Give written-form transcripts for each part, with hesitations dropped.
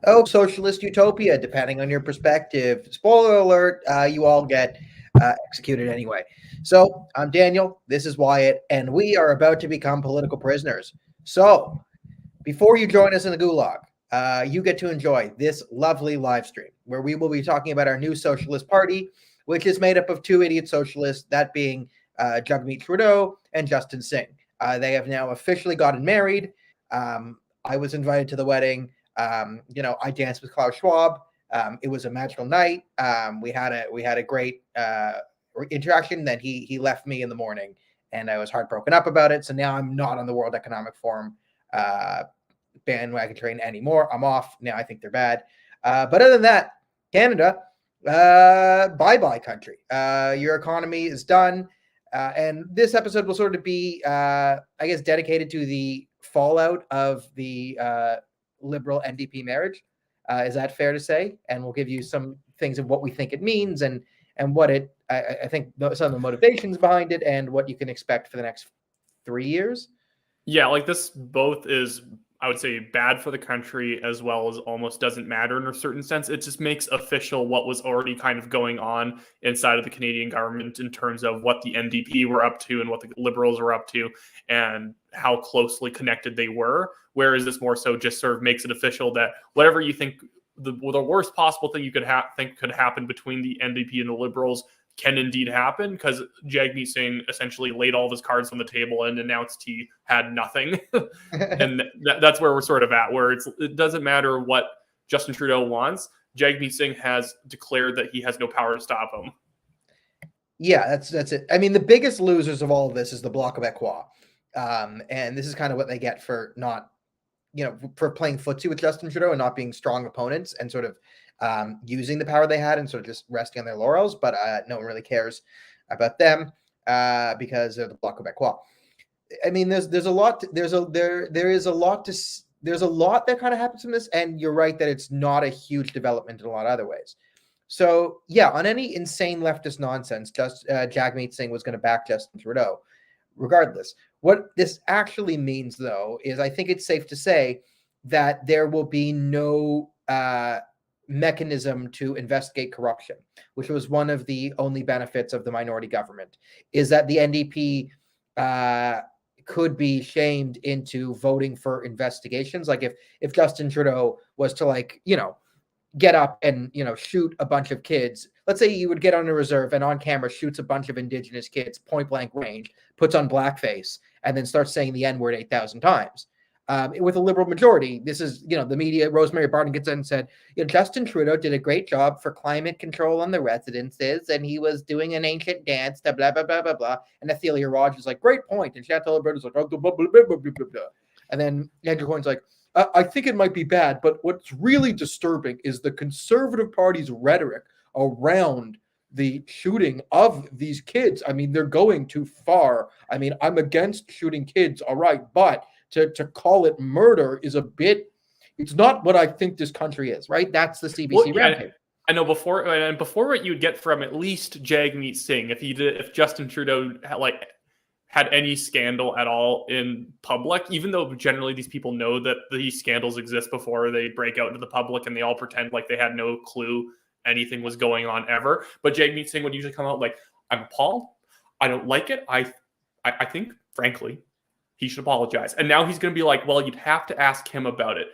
Oh, socialist utopia, depending on your perspective. Spoiler alert, you all get executed anyway. So, I'm Daniel, this is Wyatt, and we are about to become political prisoners. So, before you join us in the gulag, you get to enjoy this lovely live stream where we will be talking about our new socialist party, which is made up of two idiot socialists, that being Jagmeet Trudeau and Justin Singh. They have now officially gotten married. I was invited to the wedding. I danced with Klaus Schwab. It was a magical night. We had a great interaction. Then he left me in the morning, and I was heartbroken up about it. So now I'm not on the World Economic Forum uh, bandwagon train anymore. I'm off now. I think they're bad. But other than that, Canada, bye bye country. Your economy is done. And this episode will sort of be, I guess, dedicated to the fallout of the Liberal NDP marriage. Is that fair to say? And we'll give you some things of what we think it means and what it. I think some of the motivations behind it and what you can expect for the next 3 years. Yeah, like this both is, I would say, bad for the country as well as almost doesn't matter in a certain sense. It just makes official what was already kind of going on inside of the Canadian government in terms of what the NDP were up to and what the Liberals were up to and how closely connected they were. Whereas this more so just sort of makes it official that whatever you think the worst possible thing you could think could happen between the NDP and the Liberals can indeed happen, because Jagmeet Singh essentially laid all of his cards on the table and announced he had nothing. And that's where we're sort of at, where it doesn't matter what Justin Trudeau wants. Jagmeet Singh has declared that he has no power to stop him. Yeah, that's it. I mean, the biggest losers of all of this is the Bloc Québécois. And this is kind of what they get for not, for playing footsie with Justin Trudeau and not being strong opponents and sort of using the power they had and sort of just resting on their laurels. But no one really cares about them because of the Bloc Québécois. I mean, there's a lot. There's a lot that kind of happens from this, and you're right that it's not a huge development in a lot of other ways. So yeah, on any insane leftist nonsense, just Jagmeet Singh was going to back Justin Trudeau, regardless. What this actually means, though, is I think it's safe to say that there will be no mechanism to investigate corruption, which was one of the only benefits of the minority government, is that the NDP could be shamed into voting for investigations. Like if Justin Trudeau was to get up and shoot a bunch of kids. Let's say you would get on a reserve and on camera shoots a bunch of Indigenous kids, point blank range, puts on blackface, and then starts saying the N-word 8,000 times. With a Liberal majority, this is, the media, Rosemary Barton gets in and said, Justin Trudeau did a great job for climate control on the residences, and he was doing an ancient dance to blah, blah, blah, blah, blah. And Athelia Raj is like, great point. And Chantal Alberta's like, oh, blah, blah, blah, blah, blah, blah. And then Andrew Coyne's like, I think it might be bad, but what's really disturbing is the Conservative Party's rhetoric around the shooting of these kids. I mean, they're going too far. I mean, I'm against shooting kids, all right, but to call it murder is it's not what I think this country is, right? That's the CBC roundtable. I know before what you'd get from at least Jagmeet Singh, if Justin Trudeau had any scandal at all in public, even though generally these people know that these scandals exist before they break out into the public and they all pretend like they had no clue anything was going on ever. But Jagmeet Singh would usually come out like, I'm appalled. I don't like it. I think, frankly, he should apologize. And now he's going to be like, well, you'd have to ask him about it.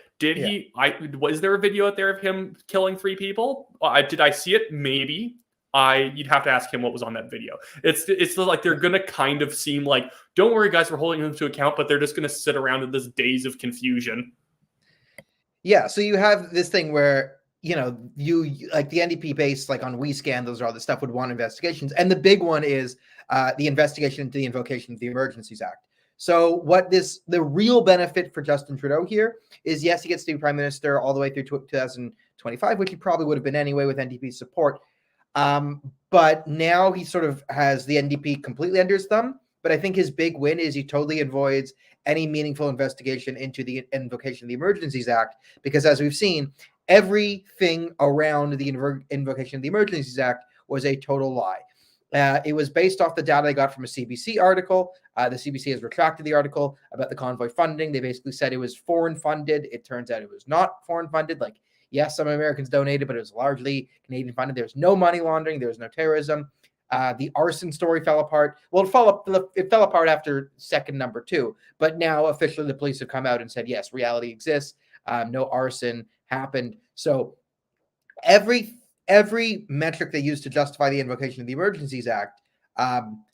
Was there a video out there of him killing 3 people? Did I see it? Maybe. You'd have to ask him what was on that video. It's like they're going to kind of seem like, don't worry, guys, we're holding him to account, but they're just going to sit around in this daze of confusion. Yeah, so you have this thing where, you like the NDP based on we scandals or all this stuff would want investigations. And the big one is the investigation into the invocation of the Emergencies Act. So the real benefit for Justin Trudeau here is, yes, he gets to be prime minister all the way through 2025, which he probably would have been anyway with NDP support. But now he sort of has the NDP completely under his thumb. But I think his big win is he totally avoids any meaningful investigation into the invocation of the Emergencies Act, because as we've seen, everything around the invocation of the Emergencies Act was a total lie. It was based off the data they got from a CBC article. The CBC has retracted the article about the convoy funding. They basically said it was foreign funded. It turns out it was not foreign funded. Yes, some Americans donated, but it was largely Canadian funded. There's no money laundering. There's no terrorism. The arson story fell apart. Well, it fell apart after second number 2, but now officially the police have come out and said, yes, reality exists. No arson happened. So every metric they use to justify the invocation of the Emergencies Act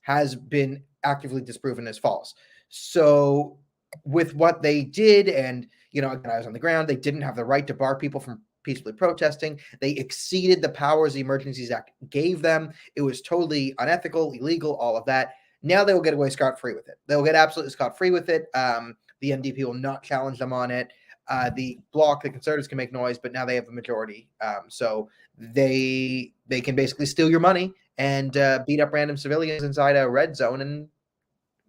has been actively disproven as false. So with what they did, and again, I was on the ground, they didn't have the right to bar people from peacefully protesting. They exceeded the powers the Emergencies Act gave them. It was totally unethical, illegal, all of that. Now they will get away scot-free with it. They will get absolutely scot-free with it. The NDP will not challenge them on it. The Bloc, the Conservatives, can make noise, but now they have a majority. So they can basically steal your money and beat up random civilians inside a red zone and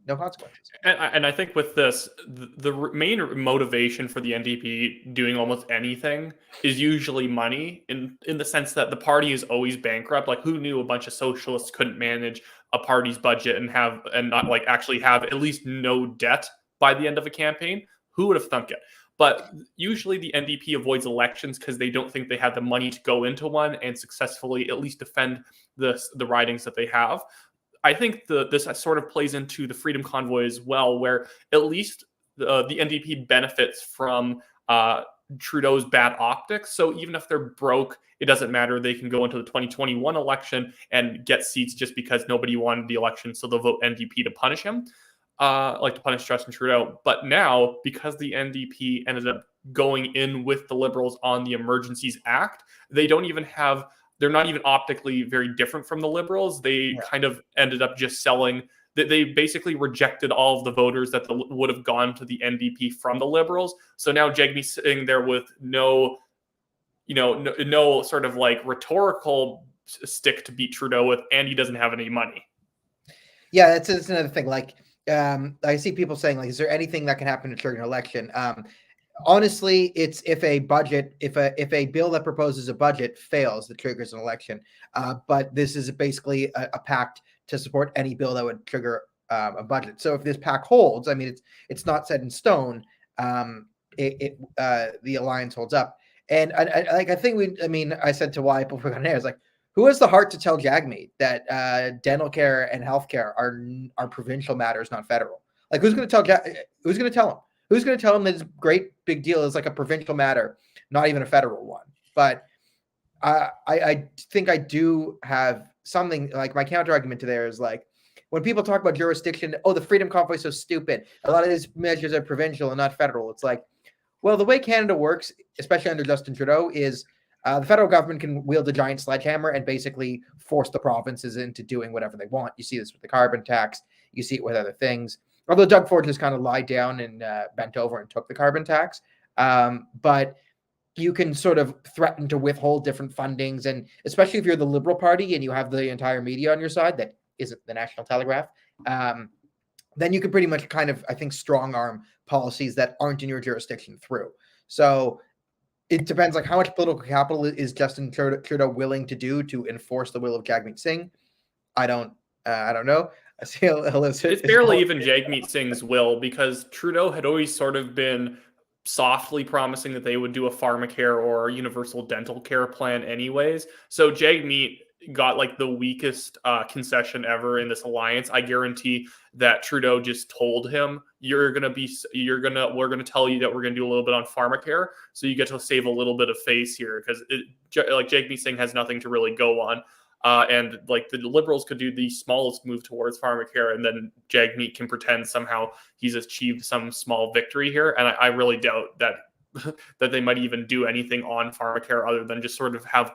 no consequences. And I think with this, the main motivation for the NDP doing almost anything is usually money, in the sense that the party is always bankrupt. Like, who knew a bunch of socialists couldn't manage a party's budget and not like actually have at least no debt by the end of a campaign? Who would have thunk it? But usually the NDP avoids elections because they don't think they have the money to go into one and successfully at least defend the ridings that they have. I think this sort of plays into the Freedom Convoy as well, where at least the NDP benefits from Trudeau's bad optics. So even if they're broke, it doesn't matter. They can go into the 2021 election and get seats just because nobody wanted the election, so they'll vote NDP to punish him. To punish Justin Trudeau. But now, because the NDP ended up going in with the Liberals on the Emergencies Act, they're not even optically very different from the Liberals. They kind of ended up just selling. They basically rejected all of the voters that would have gone to the NDP from the Liberals. So now Jagmeet Singh there with no sort of like rhetorical stick to beat Trudeau with, and he doesn't have any money. Yeah, that's another thing. Like, I see people saying, like, is there anything that can happen to trigger an election? Honestly, it's if a bill that proposes a budget fails that triggers an election. But this is basically a pact to support any bill that would trigger a budget. So if this pact holds, I mean, it's not set in stone. The alliance holds up. And I said to Wyatt before we got on air, I was like, who has the heart to tell Jagmeet that dental care and healthcare are provincial matters, not federal? Like, who's going to tell Who's going to tell him? Who's going to tell him that this great big deal is like a provincial matter, not even a federal one? But I think I do have something, like, my counter argument to there is, like, when people talk about jurisdiction, the Freedom Convoy is so stupid. A lot of these measures are provincial and not federal. It's like, well, the way Canada works, especially under Justin Trudeau, is the federal government can wield a giant sledgehammer and basically force the provinces into doing whatever they want. You see this with the carbon tax. You see it with other things. Although Doug Ford just kind of lied down and bent over and took the carbon tax. But you can sort of threaten to withhold different fundings. And especially if you're the Liberal Party and you have the entire media on your side that isn't the National Telegraph, then you can pretty much kind of, I think, strong arm policies that aren't in your jurisdiction through. So it depends, like, how much political capital is Justin Trudeau willing to do to enforce the will of Jagmeet Singh? I don't know. I see it's barely even Jagmeet Singh's will, because Trudeau had always sort of been softly promising that they would do a pharmacare or universal dental care plan anyways. So Jagmeet got like the weakest concession ever in this alliance. I guarantee that Trudeau just told him, we're going to tell you that we're going to do a little bit on pharmacare, so you get to save a little bit of face here, because Jagmeet Singh has nothing to really go on. And like the Liberals could do the smallest move towards pharmacare, and then Jagmeet can pretend somehow he's achieved some small victory here. And I really doubt that they might even do anything on pharmacare other than just sort of have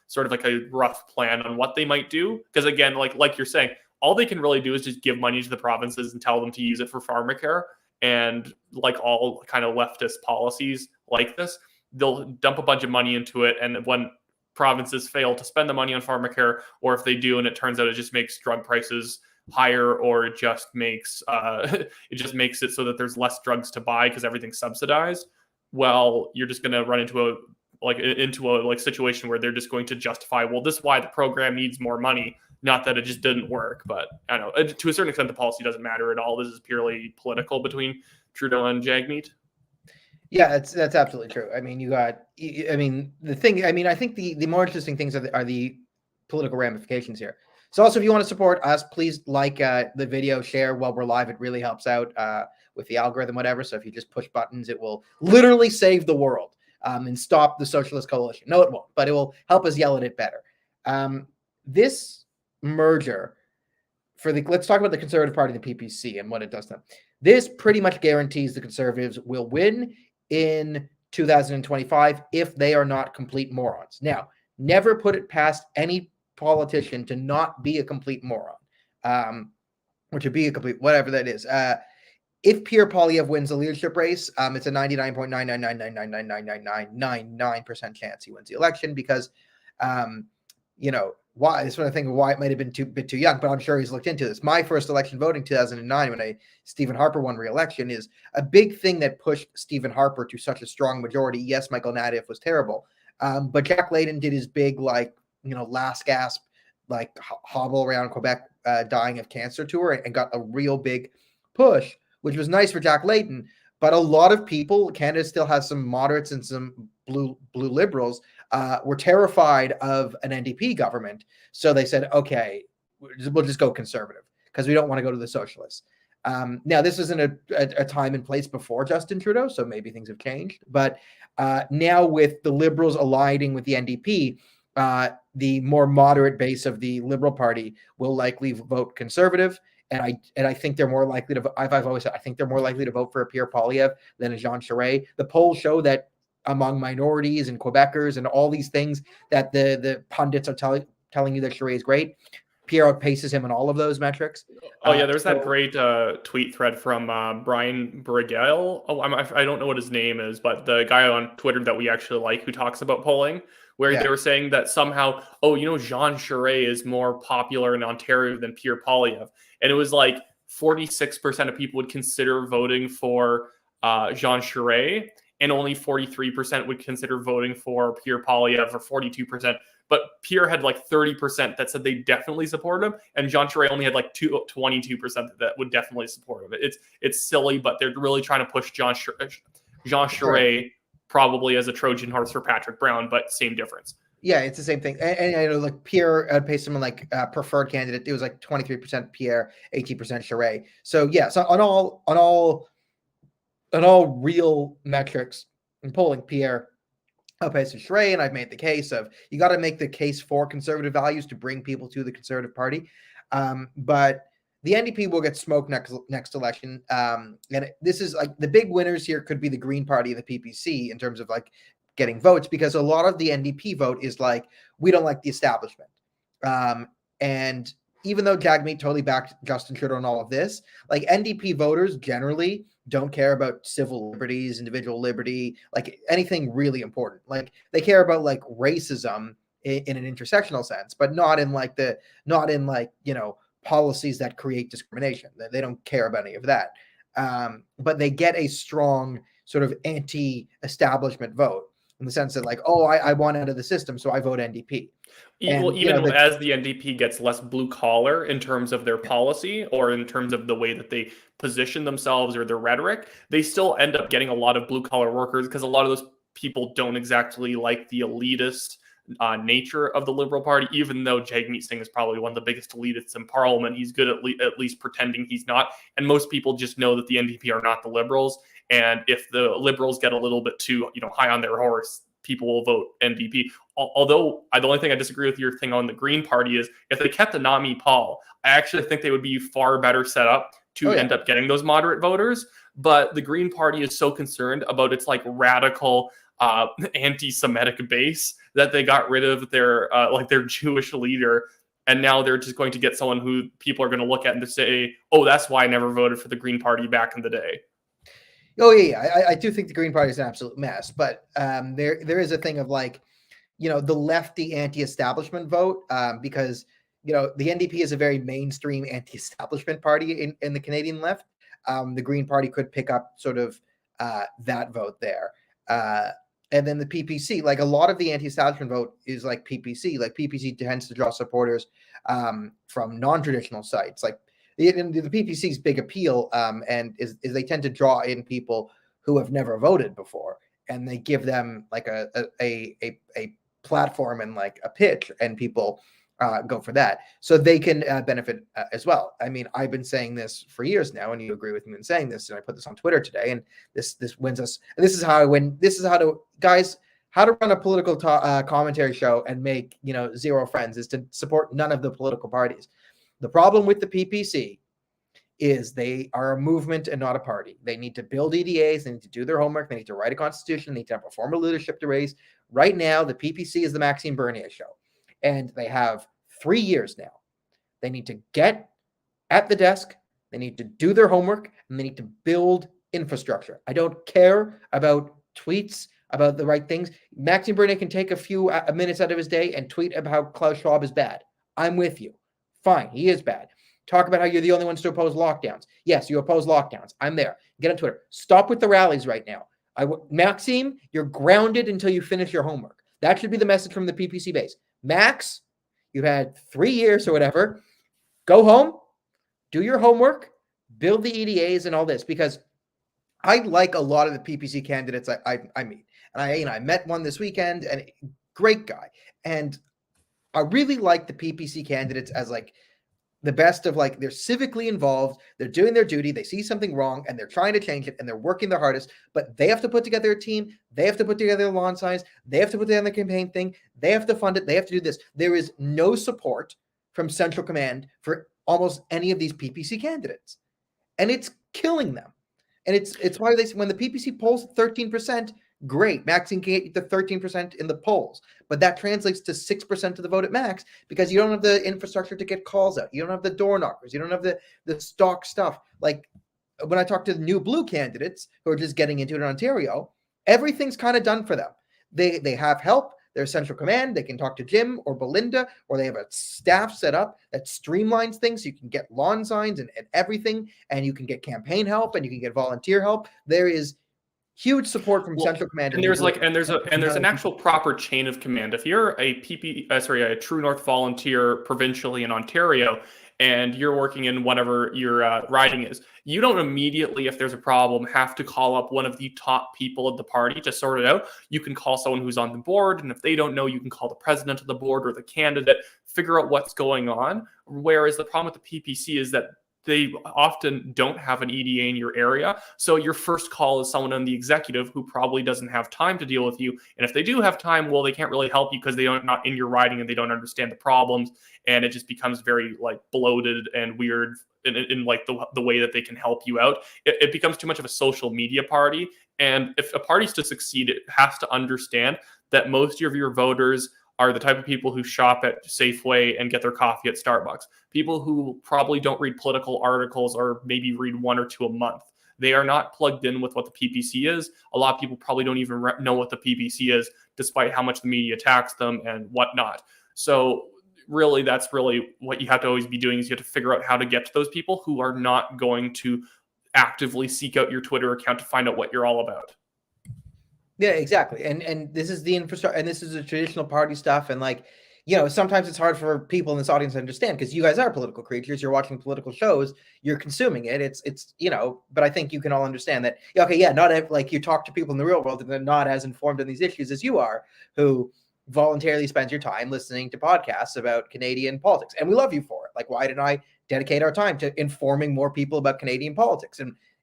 sort of like a rough plan on what they might do. Because again, like you're saying, all they can really do is just give money to the provinces and tell them to use it for pharmacare. And like all kind of leftist policies like this, they'll dump a bunch of money into it, and when provinces fail to spend the money on pharmacare, or if they do and it turns out it just makes drug prices higher, or it just makes it so that there's less drugs to buy because everything's subsidized, well, you're just going to run into a situation where they're just going to justify, well, this is why the program needs more money, not that it just didn't work. But I don't know, to a certain extent, the policy doesn't matter at all. This is purely political between Trudeau and Jagmeet. Yeah, that's absolutely true. I mean, I mean, I think the more interesting things are the political ramifications here. So also, if you want to support us, please like the video, share while we're live. It really helps out with the algorithm, whatever. So if you just push buttons, it will literally save the world and stop the socialist coalition. No, it won't, but it will help us yell at it better. This merger let's talk about the Conservative Party and the PPC and what it does to them. This pretty much guarantees the Conservatives will win in 2025 if they are not complete morons. Now, never put it past any politician to not be a complete moron, or to be a complete whatever that is. If Pierre Poilievre wins the leadership race, it's a 99.999999999% chance he wins the election because, why? This one I think why it might have been bit too young, but I'm sure he's looked into this. My first election voting 2009 when Stephen Harper won re-election is a big thing that pushed Stephen Harper to such a strong majority. Yes, Michael Nadeau was terrible, but Jack Layton did his big last gasp hobble around Quebec dying of cancer tour and got a real big push, which was nice for Jack Layton. But a lot of people, Canada still has some moderates and some blue liberals, were terrified of an NDP government. So they said, okay, we'll just go conservative because we don't want to go to the socialists. Now, this isn't a time and place before Justin Trudeau, so maybe things have changed. But now with the Liberals aligning with the NDP, the more moderate base of the Liberal Party will likely vote conservative. And I think they're more likely to. I've always said I think they're more likely to vote for a Pierre Poilievre than a Jean Charest. The polls show that among minorities and Quebecers and all these things that the pundits are telling you that Charest is great. Pierre outpaces him in all of those metrics. Oh yeah, there's that great tweet thread from Brian Brigel. Oh, I don't know what his name is, but the guy on Twitter that we actually like who talks about polling, where they were saying that somehow, Jean Charest is more popular in Ontario than Pierre Poilievre. And it was like 46% of people would consider voting for Jean Charest, and only 43% would consider voting for Pierre Poilievre, or 42%. But Pierre had like 30% that said they definitely support him, and Jean Charest only had like 22% that would definitely support him. It's silly, but they're really trying to push Jean Charest probably as a Trojan horse for Patrick Brown, but same difference. Yeah, it's the same thing. And I know like Pierre outpaced someone like preferred candidate. It was like 23% Pierre, 18% Charest. So yeah, so on all real metrics in polling, Pierre outpaces Charest, and I've made the case of you got to make the case for conservative values to bring people to the Conservative Party. But the NDP will get smoked next election. And this is like the big winners here could be the Green Party and the PPC in terms of like getting votes, because a lot of the NDP vote is like, we don't like the establishment. And even though Jagmeet totally backed Justin Trudeau and all of this, like NDP voters generally don't care about civil liberties, individual liberty, like anything really important. Like they care about like racism in an intersectional sense, but not in policies that create discrimination. They don't care about any of that. But they get a strong sort of anti-establishment vote in the sense that like, I want out of the system, so I vote NDP. Even as the NDP gets less blue collar in terms of their policy or in terms of the way that they position themselves or their rhetoric, they still end up getting a lot of blue collar workers because a lot of those people don't exactly like the elitist nature of the Liberal Party, even though Jagmeet Singh is probably one of the biggest elitists in Parliament. He's good at least pretending he's not. And most people just know that the NDP are not the Liberals. And if the Liberals get a little bit too, high on their horse, people will vote NDP. Although the only thing I disagree with your thing on the Green Party is if they kept Anami Paul, I actually think they would be far better set up to end up getting those moderate voters. But the Green Party is so concerned about its like radical anti-Semitic base that they got rid of their Jewish leader. And now they're just going to get someone who people are going to look at and to say, oh, that's why I never voted for the Green Party back in the day. Oh yeah, I do think the Green Party is an absolute mess, but there is a thing of like, the lefty anti-establishment vote, because the NDP is a very mainstream anti-establishment party in the Canadian left. The Green Party could pick up sort of that vote there, and then the PPC, like a lot of the anti-establishment vote is like PPC. Like PPC tends to draw supporters from non-traditional sites, like. The PPC's big appeal and is they tend to draw in people who have never voted before, and they give them like a platform and like a pitch, and people go for that, so they can benefit as well. I mean, I've been saying this for years now, and you agree with me in saying this, and I put this on Twitter today, and this wins us. And this is how I win. This is how to, guys, how to run a political commentary show and make, you know, zero friends is to support none of the political parties. The problem with the PPC is they are a movement and not a party. They need to build EDAs. They need to do their homework. They need to write a constitution. They need to have a formal leadership to raise. Right now, the PPC is the Maxime Bernier show. And they have 3 years now. They need to get at the desk. They need to do their homework. And they need to build infrastructure. I don't care about tweets, about the right things. Maxime Bernier can take a few minutes out of his day and tweet about how Klaus Schwab is bad. I'm with you. Fine, he is bad. Talk about how you're the only ones to oppose lockdowns. Yes, you oppose lockdowns. I'm there. Get on Twitter. Stop with the rallies right now. Maxime, you're grounded until you finish your homework. That should be the message from the PPC base. Max, you've had 3 years or whatever. Go home, do your homework, build the EDAs and all this, because I like a lot of the PPC candidates I meet. And I met one this weekend, and great guy. And I really like the PPC candidates as like the best of, like, they're civically involved, they're doing their duty, they see something wrong and they're trying to change it, and they're working their hardest, but they have to put together a team, they have to put together lawn signs, they have to put together the campaign thing, they have to fund it, they have to do this. There is no support from central command for almost any of these PPC candidates, and it's killing them. And it's why when the PPC polls at 13%, great, Maxine can get the 13% in the polls, but that translates to 6% of the vote at max, because you don't have the infrastructure to get calls out. You don't have the door knockers. You don't have the stock stuff. Like when I talk to the new blue candidates who are just getting into it in Ontario, everything's kind of done for them. They have help. There's central command. They can talk to Jim or Belinda, or they have a staff set up that streamlines things. So you can get lawn signs and everything, and you can get campaign help, and you can get volunteer help. There is huge support from central command, and there's an actual proper chain of command. If you're a a True North volunteer provincially in Ontario, and you're working in whatever your riding is, you don't immediately, if there's a problem, have to call up one of the top people of the party to sort it out. You can call someone who's on the board, and if they don't know, you can call the president of the board or the candidate, figure out what's going on. Whereas the problem with the PPC is that they often don't have an EDA in your area. So your first call is someone on the executive who probably doesn't have time to deal with you. And if they do have time, well, they can't really help you because they're not in your riding and they don't understand the problems. And it just becomes very like bloated and weird in like the way that they can help you out. It becomes too much of a social media party. And if a party's to succeed, it has to understand that most of your voters are the type of people who shop at Safeway and get their coffee at Starbucks. People who probably don't read political articles or maybe read 1 or 2 a month. They are not plugged in with what the PPC is. A lot of people probably don't even know what the PPC is, despite how much the media attacks them and whatnot. So really, that's really what you have to always be doing, is you have to figure out how to get to those people who are not going to actively seek out your Twitter account to find out what you're all about. Yeah, exactly. And this is the infrastructure, and this is the traditional party stuff. And like, you know, sometimes it's hard for people in this audience to understand, because you guys are political creatures. You're watching political shows. You're consuming it. It's you know, but I think you can all understand that. Okay, yeah, not like you talk to people in the real world and they're not as informed on these issues as you are, who voluntarily spends your time listening to podcasts about Canadian politics, and we love you for it. Like, why didn't I dedicate our time to informing more people about Canadian politics?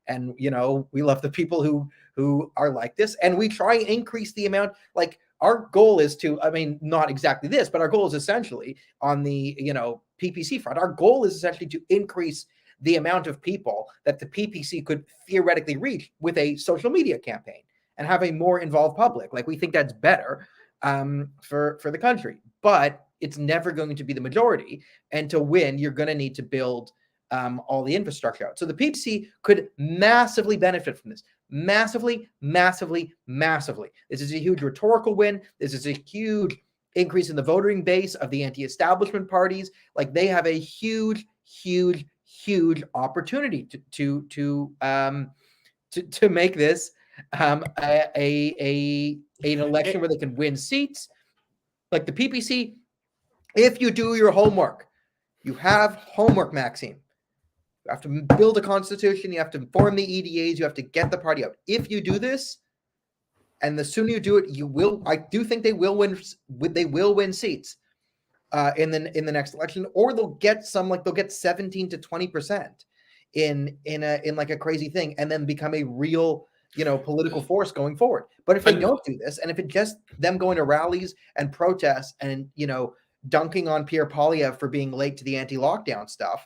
And you know, we love the people who are like this, and we try and increase the amount. Like, our goal is to, I mean, not exactly this, but our goal is essentially on the, you know, PPC front. Our goal is essentially to increase the amount of people that the PPC could theoretically reach with a social media campaign and have a more involved public. Like, we think that's better for the country, but it's never going to be the majority. And to win, you're going to need to build all the infrastructure out. So the PPC could massively benefit from this. Massively, massively, massively. This is a huge rhetorical win. This is a huge increase in the voting base of the anti-establishment parties. Like, they have a huge, huge, huge opportunity to make this an election where they can win seats. Like the PPC, if you do your homework, you have homework, Maxime. have to build a constitution. You have to form the EDAs. You have to get the party out. If you do this, and the sooner you do it, you will. I do think they will win. They will win seats in the next election, or they'll get they'll get 17 to 20% in like a crazy thing, and then become a real political force going forward. But if they don't do this, and if it's just them going to rallies and protests and dunking on Pierre Poilievre for being late to the anti-lockdown stuff.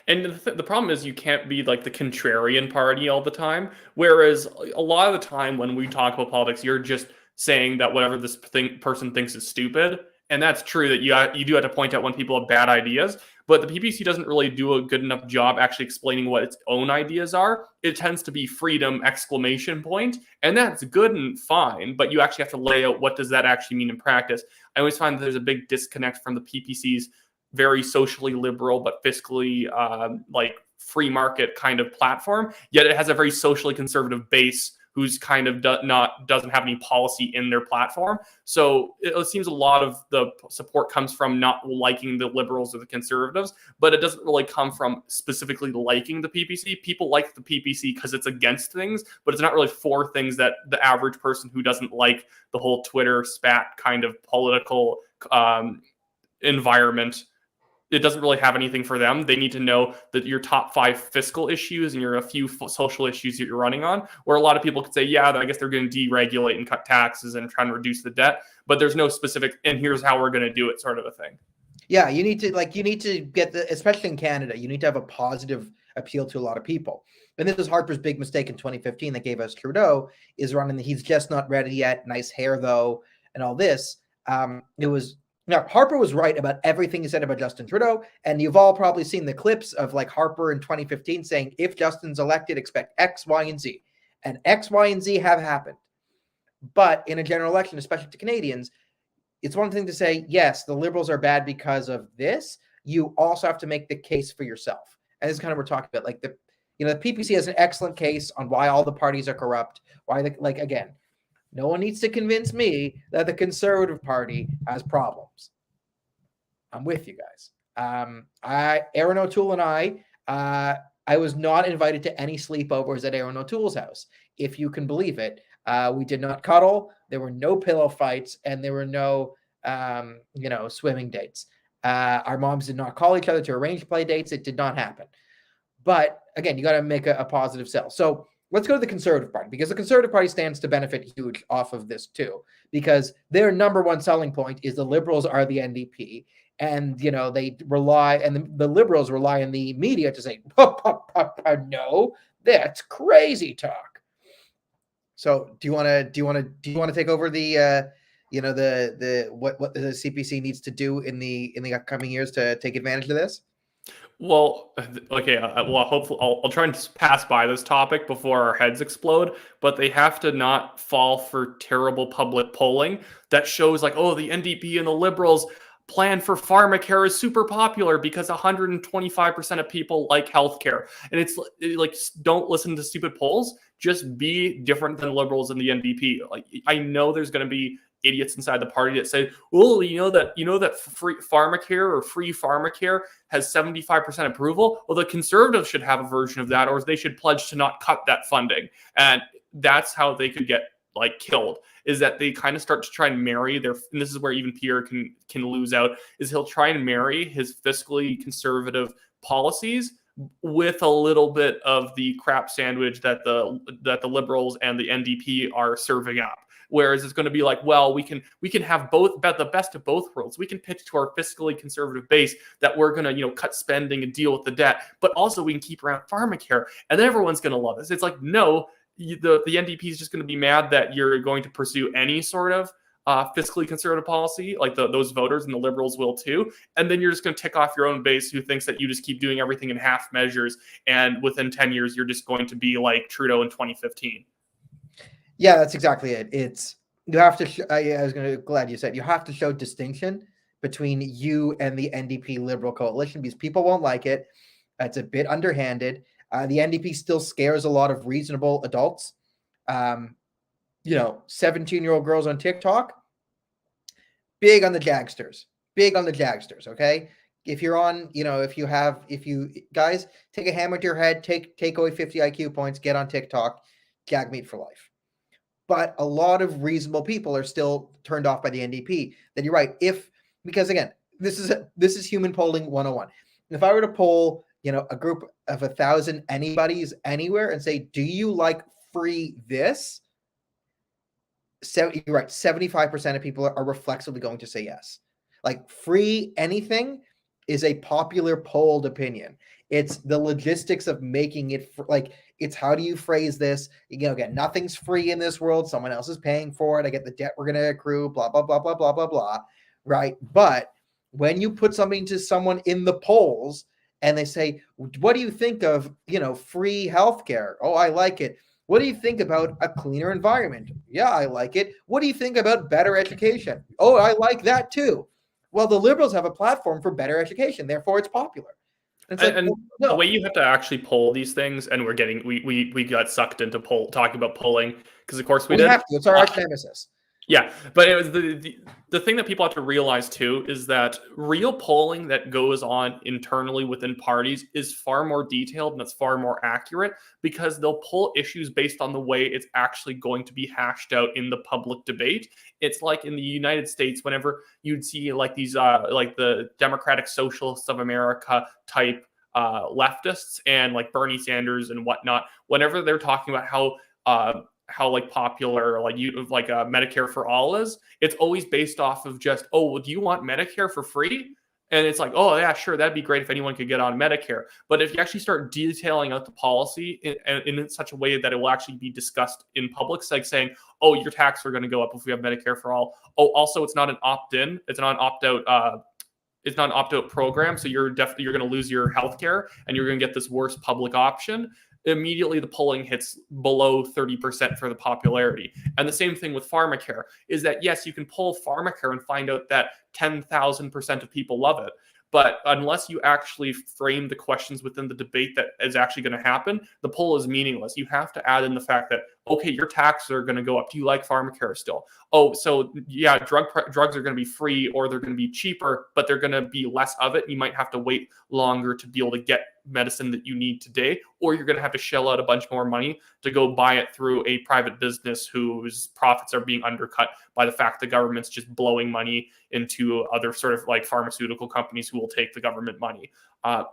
And the problem is you can't be like the contrarian party all the time. Whereas a lot of the time when we talk about politics, you're just saying that whatever this person thinks is stupid. And that's true that you do have to point out when people have bad ideas. But the PPC doesn't really do a good enough job actually explaining what its own ideas are. It tends to be freedom ! And that's good and fine. But you actually have to lay out what does that actually mean in practice. I always find that there's a big disconnect from the PPC's very socially liberal but fiscally like free market kind of platform, yet it has a very socially conservative base who's kind of doesn't have any policy in their platform. So it seems a lot of the support comes from not liking the liberals or the conservatives, but it doesn't really come from specifically liking the PPC. People like the PPC because it's against things, but it's not really for things that the average person who doesn't like the whole Twitter spat kind of political environment, it doesn't really have anything for them. They need to know that your top 5 fiscal issues and your a few social issues that you're running on, where a lot of people could say, yeah, I guess they're going to deregulate and cut taxes and try and reduce the debt, but there's no specific, and here's how we're going to do it sort of a thing. Yeah, you need to get especially in Canada, you need to have a positive appeal to a lot of people. And this is Harper's big mistake in 2015 that gave us Trudeau, is running he's just not ready yet, nice hair though, and all this. Now, Harper was right about everything he said about Justin Trudeau, and you've all probably seen the clips of like Harper in 2015 saying, if Justin's elected, expect X, Y, and Z. And X, Y, and Z have happened. But in a general election, especially to Canadians, it's one thing to say, yes, the Liberals are bad because of this. You also have to make the case for yourself. And this is kind of what we're talking about. Like the PPC has an excellent case on why all the parties are corrupt. Again, no one needs to convince me that the Conservative Party has problems. I'm with you guys. Aaron O'Toole and I was not invited to any sleepovers at Aaron O'Toole's house, if you can believe it. We did not cuddle. There were no pillow fights, and there were no, swimming dates. Our moms did not call each other to arrange play dates. It did not happen. But again, you got to make a positive sell. So let's go to the Conservative Party, because the Conservative Party stands to benefit huge off of this too, because their number one selling point is the Liberals are the NDP. And, they rely, and the Liberals rely on the media to say, no, that's crazy talk. So do you want to take over the, what the CPC needs to do in the upcoming years to take advantage of this? Well, okay. Well, hopefully, I'll try and pass by this topic before our heads explode. But they have to not fall for terrible public polling that shows like, oh, the NDP and the Liberals' plan for pharmacare is super popular because 125% of people like healthcare. And it's like, don't listen to stupid polls. Just be different than Liberals and the NDP. Like, I know there's going to be idiots inside the party that say, well, you know that free pharmacare has 75% approval. Well, the Conservatives should have a version of that, or they should pledge to not cut that funding. And that's how they could get like killed, is that they kind of start to try and marry their, and this is where even Pierre can lose out, is he'll try and marry his fiscally conservative policies with a little bit of the crap sandwich that the Liberals and the NDP are serving up. Whereas it's going to be like, well, we can have both, the best of both worlds. We can pitch to our fiscally conservative base that we're going to, cut spending and deal with the debt, but also we can keep around pharmacare, and then everyone's going to love us. It's like, no, the NDP is just going to be mad that you're going to pursue any sort of fiscally conservative policy, like those voters, and the Liberals will too. And then you're just going to tick off your own base who thinks that you just keep doing everything in half measures, and within 10 years, you're just going to be like Trudeau in 2015. Yeah, that's exactly it. You have to. I was glad you said you have to show distinction between you and the NDP Liberal coalition, because people won't like it. It's a bit underhanded. The NDP still scares a lot of reasonable adults. 17-year-old girls on TikTok, big on the Jagsters. Okay, If you're on, if you guys take a hammer to your head, take away 50 IQ points, get on TikTok, Jagmeet for life. But a lot of reasonable people are still turned off by the NDP. Then you're right. Because again, this is human polling 101. If I were to poll, a group of 1,000 anybody's anywhere and say, do you like free this? So you're right. 75% of people are reflexively going to say yes. Like free anything is a popular polled opinion. It's the logistics of making it it's how do you phrase this? Again, nothing's free in this world. Someone else is paying for it. I get the debt we're going to accrue, blah, blah, blah, blah, blah, blah, blah. Right. But when you put something to someone in the polls and they say, what do you think of, free healthcare? Oh, I like it. What do you think about a cleaner environment? Yeah, I like it. What do you think about better education? Oh, I like that too. Well, the Liberals have a platform for better education, therefore it's popular. It's the way you have to actually poll these things, and we got sucked into talking about polling because of course we did. Have to. It's our arch nemesis. Yeah, but it was the thing that people have to realize too is that real polling that goes on internally within parties is far more detailed and it's far more accurate because they'll poll issues based on the way it's actually going to be hashed out in the public debate. It's like in the United States, whenever you'd see like these like the Democratic Socialists of America type leftists and like Bernie Sanders and whatnot, whenever they're talking about how like popular Medicare for all is, it's always based off of just, oh, well, do you want Medicare for free? And it's like, oh yeah, sure, that'd be great if anyone could get on Medicare. But if you actually start detailing out the policy in such a way that it will actually be discussed in public, like saying, oh, your taxes are going to go up if we have Medicare for all. Oh, also, it's not an opt-in, it's not an opt-out. It's not an opt-out program, so you're going to lose your health care and you're going to get this worse public option. Immediately the polling hits below 30% for the popularity. And the same thing with pharmacare is that, yes, you can poll pharmacare and find out that 10,000% of people love it. But unless you actually frame the questions within the debate that is actually going to happen, the poll is meaningless. You have to add in the fact that, okay, your taxes are going to go up. Do you like pharmacare still? Oh, so yeah, drugs are going to be free or they're going to be cheaper, but they're going to be less of it. You might have to wait longer to be able to get medicine that you need today, or you're going to have to shell out a bunch more money to go buy it through a private business whose profits are being undercut by the fact the government's just blowing money into other sort of like pharmaceutical companies who will take the government money.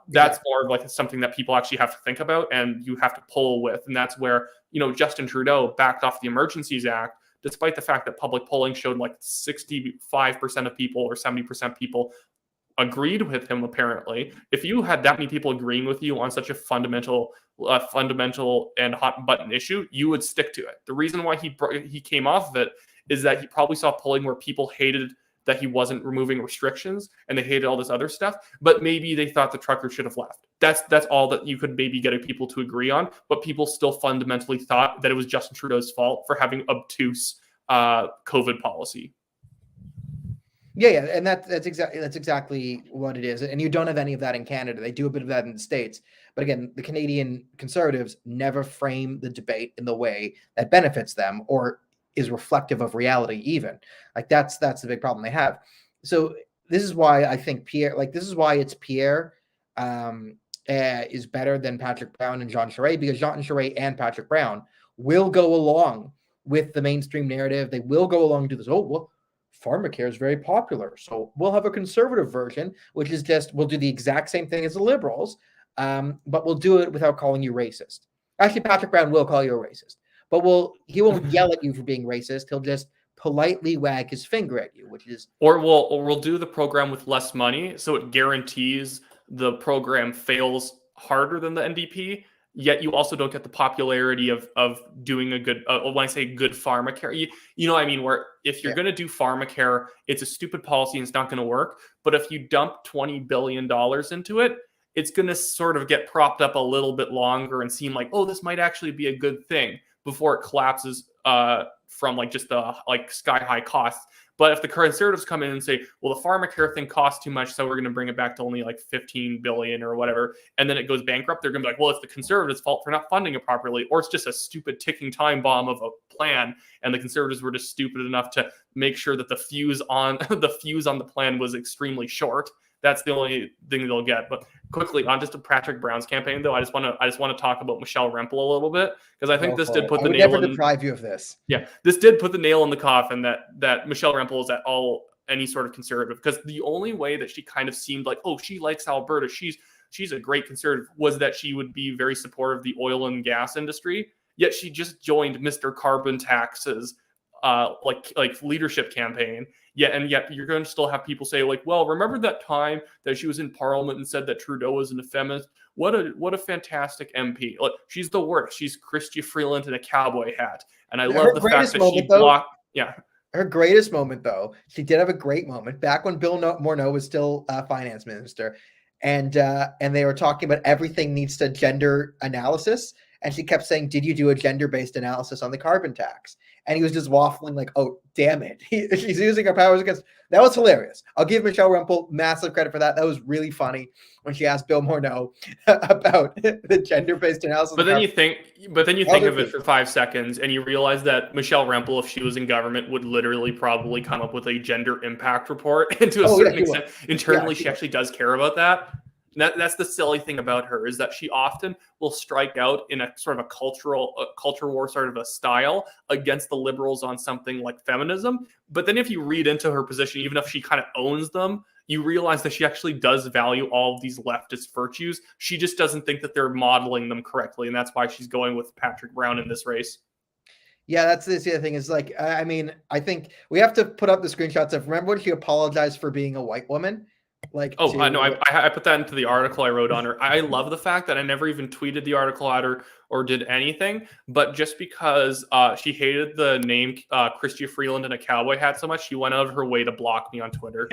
That's more of like something that people actually have to think about and you have to poll with. And that's where, Justin Trudeau backed off the Emergencies Act, despite the fact that public polling showed like 65% of people or 70% people agreed with him. Apparently, if you had that many people agreeing with you on such a fundamental and hot button issue, you would stick to it. The reason why he came off of it is that he probably saw polling where people hated that he wasn't removing restrictions and they hated all this other stuff, but maybe they thought the trucker should have left. That's all that you could maybe get people to agree on, but people still fundamentally thought that it was Justin Trudeau's fault for having obtuse COVID policy. Yeah, and that's exactly what it is. And you don't have any of that in Canada. They do a bit of that in the States. But again, the Canadian Conservatives never frame the debate in the way that benefits them or is reflective of reality even. Like that's the big problem they have. So this is why I think Pierre is better than Patrick Brown and Jean Charest, because Jean Charest and Patrick Brown will go along with the mainstream narrative. They will go along to this, oh, well, pharmacare is very popular, so we'll have a conservative version, which is just, we'll do the exact same thing as the Liberals, but we'll do it without calling you racist. Actually, Patrick Brown will call you a racist, but he won't yell at you for being racist. He'll just politely wag his finger at you, which is... Or we'll do the program with less money, so it guarantees the program fails harder than the NDP, yet you also don't get the popularity of doing a good, when I say good pharmacare, you know what I mean, where if you're going to do pharmacare, it's a stupid policy and it's not going to work. But if you dump $20 billion into it, it's going to sort of get propped up a little bit longer and seem like, oh, this might actually be a good thing before it collapses from like just the like sky high costs. But if the Conservatives come in and say, well, the pharmacare thing costs too much, so we're going to bring it back to only like 15 billion or whatever, and then it goes bankrupt, they're going to be like, well, it's the Conservatives' fault for not funding it properly, or it's just a stupid ticking time bomb of a plan, and the Conservatives were just stupid enough to make sure that the fuse on the plan was extremely short. That's the only thing they'll get. But quickly on just to Patrick Brown's campaign, though, I just want to talk about Michelle Rempel a little bit, because I think this did put the nail in. I would never deprive you of this. Yeah, this did put the nail in the coffin that Michelle Rempel is at all any sort of conservative, because the only way that she kind of seemed like, oh, she likes Alberta, she's a great conservative, was that she would be very supportive of the oil and gas industry. Yet she just joined Mr. Carbon Tax's like leadership campaign. Yet you're going to still have people say like, well, remember that time that she was in Parliament and said that Trudeau was an effeminate? What a fantastic MP. Like, she's the worst. She's Chrystia Freeland in a cowboy hat. And I love the fact that she blocked. Yeah. Her greatest moment, though, she did have a great moment back when Bill Morneau was still finance minister, and they were talking about everything needs to gender analysis, and she kept saying, "Did you do a gender-based analysis on the carbon tax?" And he was just waffling like, "Oh, damn it, she's using her powers against." That was hilarious. I'll give Michelle Rempel massive credit for that. That was really funny when she asked Bill Morneau about the gender-based analysis. But then you think of it for 5 seconds, and you realize that Michelle Rempel, if she was in government, would literally probably come up with a gender impact report. And to a certain extent, internally, she actually does care about that. That's the silly thing about her, is that she often will strike out in a sort of a culture war sort of a style against the liberals on something like feminism. But then if you read into her position, even if she kind of owns them, you realize that she actually does value all of these leftist virtues. She just doesn't think that they're modeling them correctly. And that's why she's going with Patrick Brown in this race. Yeah, that's the other thing is like, I mean, I think we have to put up the screenshots of, remember when she apologized for being a white woman? Like, I know, I put that into the article I wrote on her. I love the fact that I never even tweeted the article at her or did anything, but just because she hated the name Chrystia Freeland in a cowboy hat so much, she went out of her way to block me on Twitter.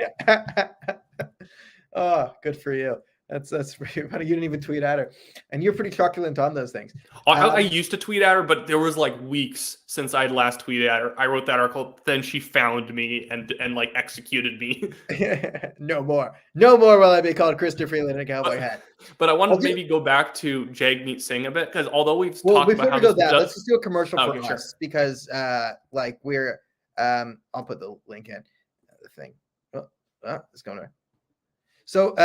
Oh, good for you. That's pretty funny. You didn't even tweet at her, and you're pretty truculent on those things. I used to tweet at her, but there was like weeks since I'd last tweeted at her. I wrote that article, then she found me and like executed me. No more will I be called Chrystia Freeland in a cowboy hat. But I want to maybe go back to Jagmeet Singh a bit, because although we've talked about how let's just do a commercial for us, because like we're I'll put the link in the thing. It's going to. So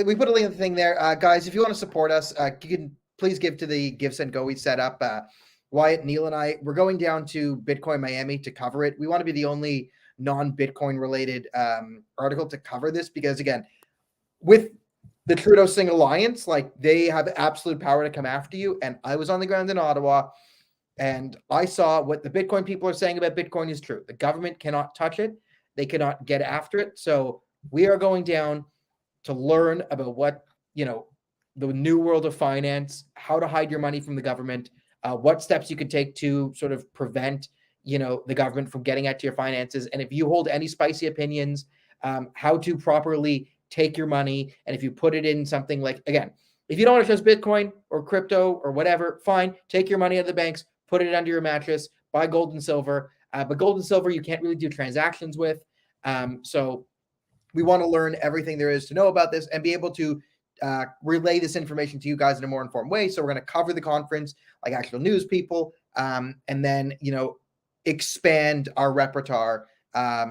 we put a link in the thing there. Guys, if you want to support us, you can please give to the Give, Send, Go we set up. Wyatt, Neil, and I, we're going down to Bitcoin Miami to cover it. We want to be the only non-Bitcoin related article to cover this, because, again, with the Trudeau-Singh alliance, like, they have absolute power to come after you. And I was on the ground in Ottawa, and I saw what the Bitcoin people are saying about Bitcoin is true. The government cannot touch it. They cannot get after it. So we are going down to learn about what, the new world of finance, how to hide your money from the government, what steps you can take to sort of prevent, the government from getting at your finances. And if you hold any spicy opinions, how to properly take your money. And if you put it in something like, again, if you don't want to trust Bitcoin or crypto or whatever, fine, take your money out of the banks, put it under your mattress, buy gold and silver. But gold and silver, you can't really do transactions with. So we want to learn everything there is to know about this and be able to relay this information to you guys in a more informed way. So we're going to cover the conference like actual news people, and then, expand our repertoire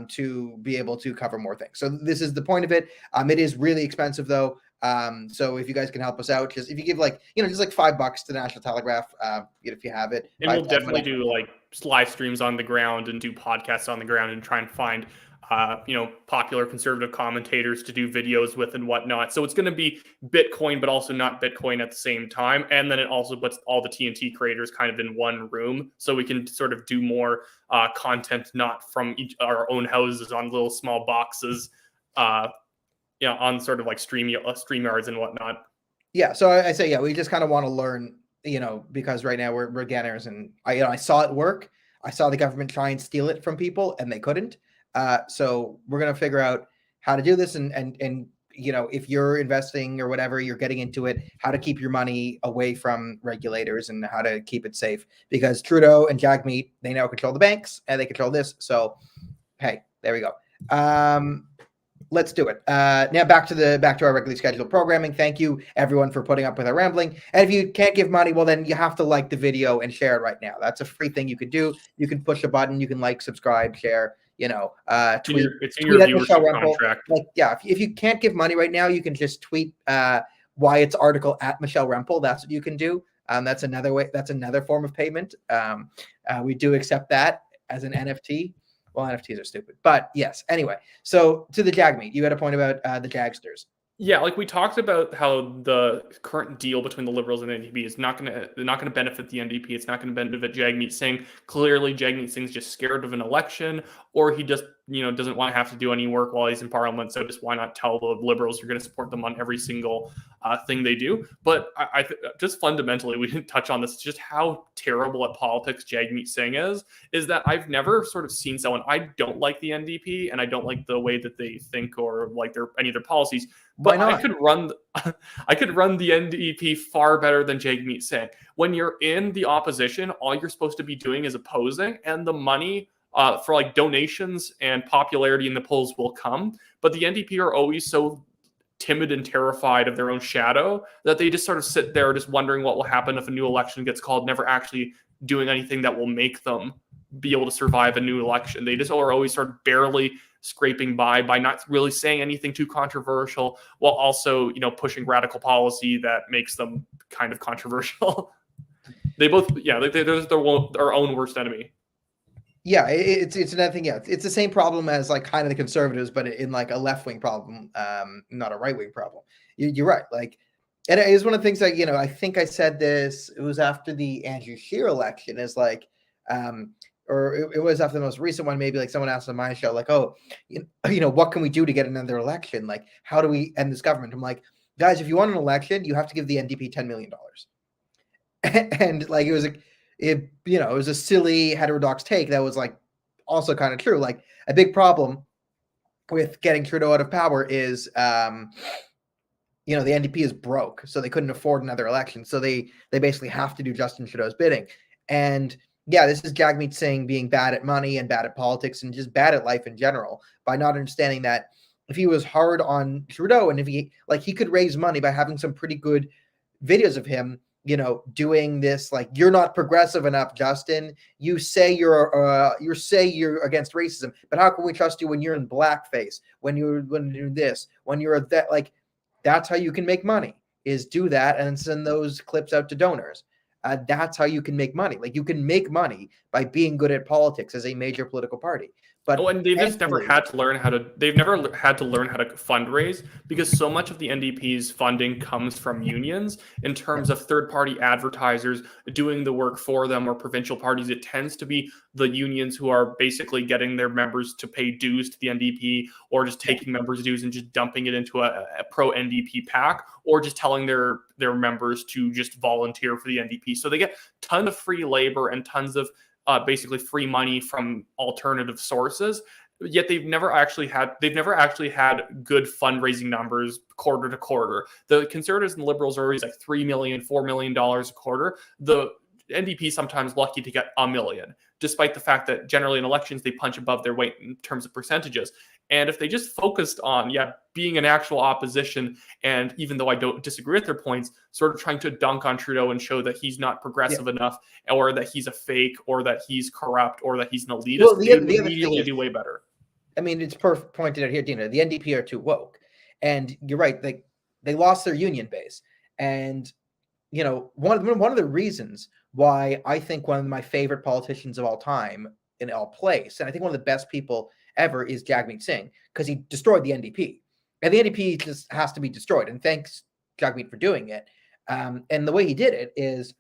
to be able to cover more things. So this is the point of it. It is really expensive though. So if you guys can help us out, just if you give just like $5 to the National Telegraph, if you have it. And we'll definitely do like live streams on the ground and do podcasts on the ground and try and find popular conservative commentators to do videos with and whatnot. So it's going to be Bitcoin, but also not Bitcoin at the same time. And then it also puts all the TNT creators kind of in one room, so we can sort of do more content, not from our own houses on little small boxes, on sort of like StreamYards and whatnot. Yeah. So I say, we just kind of want to learn, because right now we're beginners, and I saw it work. I saw the government try and steal it from people and they couldn't. So we're going to figure out how to do this and if you're investing or whatever, you're getting into it, how to keep your money away from regulators and how to keep it safe, because Trudeau and Jagmeet, they now control the banks and they control this. So, hey, there we go. Let's do it. Now back to our regularly scheduled programming. Thank you everyone for putting up with our rambling. And if you can't give money, well, then you have to like the video and share it right now. That's a free thing you could do. You can push a button, you can like, subscribe, share. tweet It's in tweet your at Michelle viewership Rempel. contract. Like, yeah, if you can't give money right now, you can just tweet Wyatt's article at Michelle Rempel. That's what you can do. That's another way. That's another form of payment. We do accept that as an NFT. Well, NFTs are stupid, but yes. Anyway, so to the Jagmeet, you had a point about the Jagsters. Yeah, like we talked about how the current deal between the Liberals and the NDP is not going to benefit the NDP. It's not going to benefit Jagmeet Singh. Clearly, Jagmeet Singh's just scared of an election, or he just doesn't want to have to do any work while he's in Parliament. So just why not tell the Liberals you're going to support them on every single thing they do? But I just fundamentally, we didn't touch on this. Just how terrible at politics Jagmeet Singh is that I've never sort of seen someone. I don't like the NDP, and I don't like the way that they think or like any of their policies. But I could run the NDP far better than Jagmeet Singh. When you're in the opposition, all you're supposed to be doing is opposing, and the money for like donations and popularity in the polls will come. But the NDP are always so timid and terrified of their own shadow that they just sort of sit there just wondering what will happen if a new election gets called, never actually doing anything that will make them be able to survive a new election. They just are always sort of barely scraping by not really saying anything too controversial, while also pushing radical policy that makes them kind of controversial. They're their own worst enemy. Yeah, it's another thing. Yeah, it's the same problem as like kind of the Conservatives, but in like a left wing problem, not a right wing problem. You're right. Like, and it is one of the things that I think I said this. It was after the Andrew Scheer election. Is like, or it was after the most recent one. Maybe like someone asked on my show, like, oh, what can we do to get another election? Like, how do we end this government? I'm like, guys, if you want an election, you have to give the NDP $10 million. And like it was a silly heterodox take that was like also kind of true. Like a big problem with getting Trudeau out of power is the NDP is broke, so they couldn't afford another election. So they basically have to do Justin Trudeau's bidding. And yeah, this is Jagmeet Singh being bad at money and bad at politics and just bad at life in general by not understanding that if he was hard on Trudeau and if he could raise money by having some pretty good videos of him doing this, like, you're not progressive enough, Justin. You say you're against racism, but how can we trust you when you're in blackface, when you do this, when you're that? Like, that's how you can make money, is do that and send those clips out to donors. That's how you can make money. Like, you can make money by being good at politics as a major political party. But and they've just never had to learn how to. They've never had to learn how to fundraise because so much of the NDP's funding comes from unions. In terms of third-party advertisers doing the work for them or provincial parties, it tends to be the unions who are basically getting their members to pay dues to the NDP, or just taking members' dues and just dumping it into a pro-NDP PAC, or just telling their members to just volunteer for the NDP. So they get tons of free labor and tons of basically free money from alternative sources, yet they've never actually had good fundraising numbers quarter to quarter. The Conservatives and Liberals are always like $3 million, $4 million a quarter. The NDP sometimes lucky to get $1 million, despite the fact that generally in elections they punch above their weight in terms of percentages. And if they just focused on being an actual opposition, and even though I don't disagree with their points, sort of trying to dunk on Trudeau and show that he's not progressive enough, or that he's a fake, or that he's corrupt, or that he's an elitist, well, they would immediately do way better. I mean, it's perfect pointed out here, Dina. The NDP are too woke, and you're right. They lost their union base, and one of the reasons why I think one of my favorite politicians of all time in all place, and I think one of the best people ever, is Jagmeet Singh, because he destroyed the NDP. And the NDP just has to be destroyed. And thanks, Jagmeet, for doing it. And the way he did it is,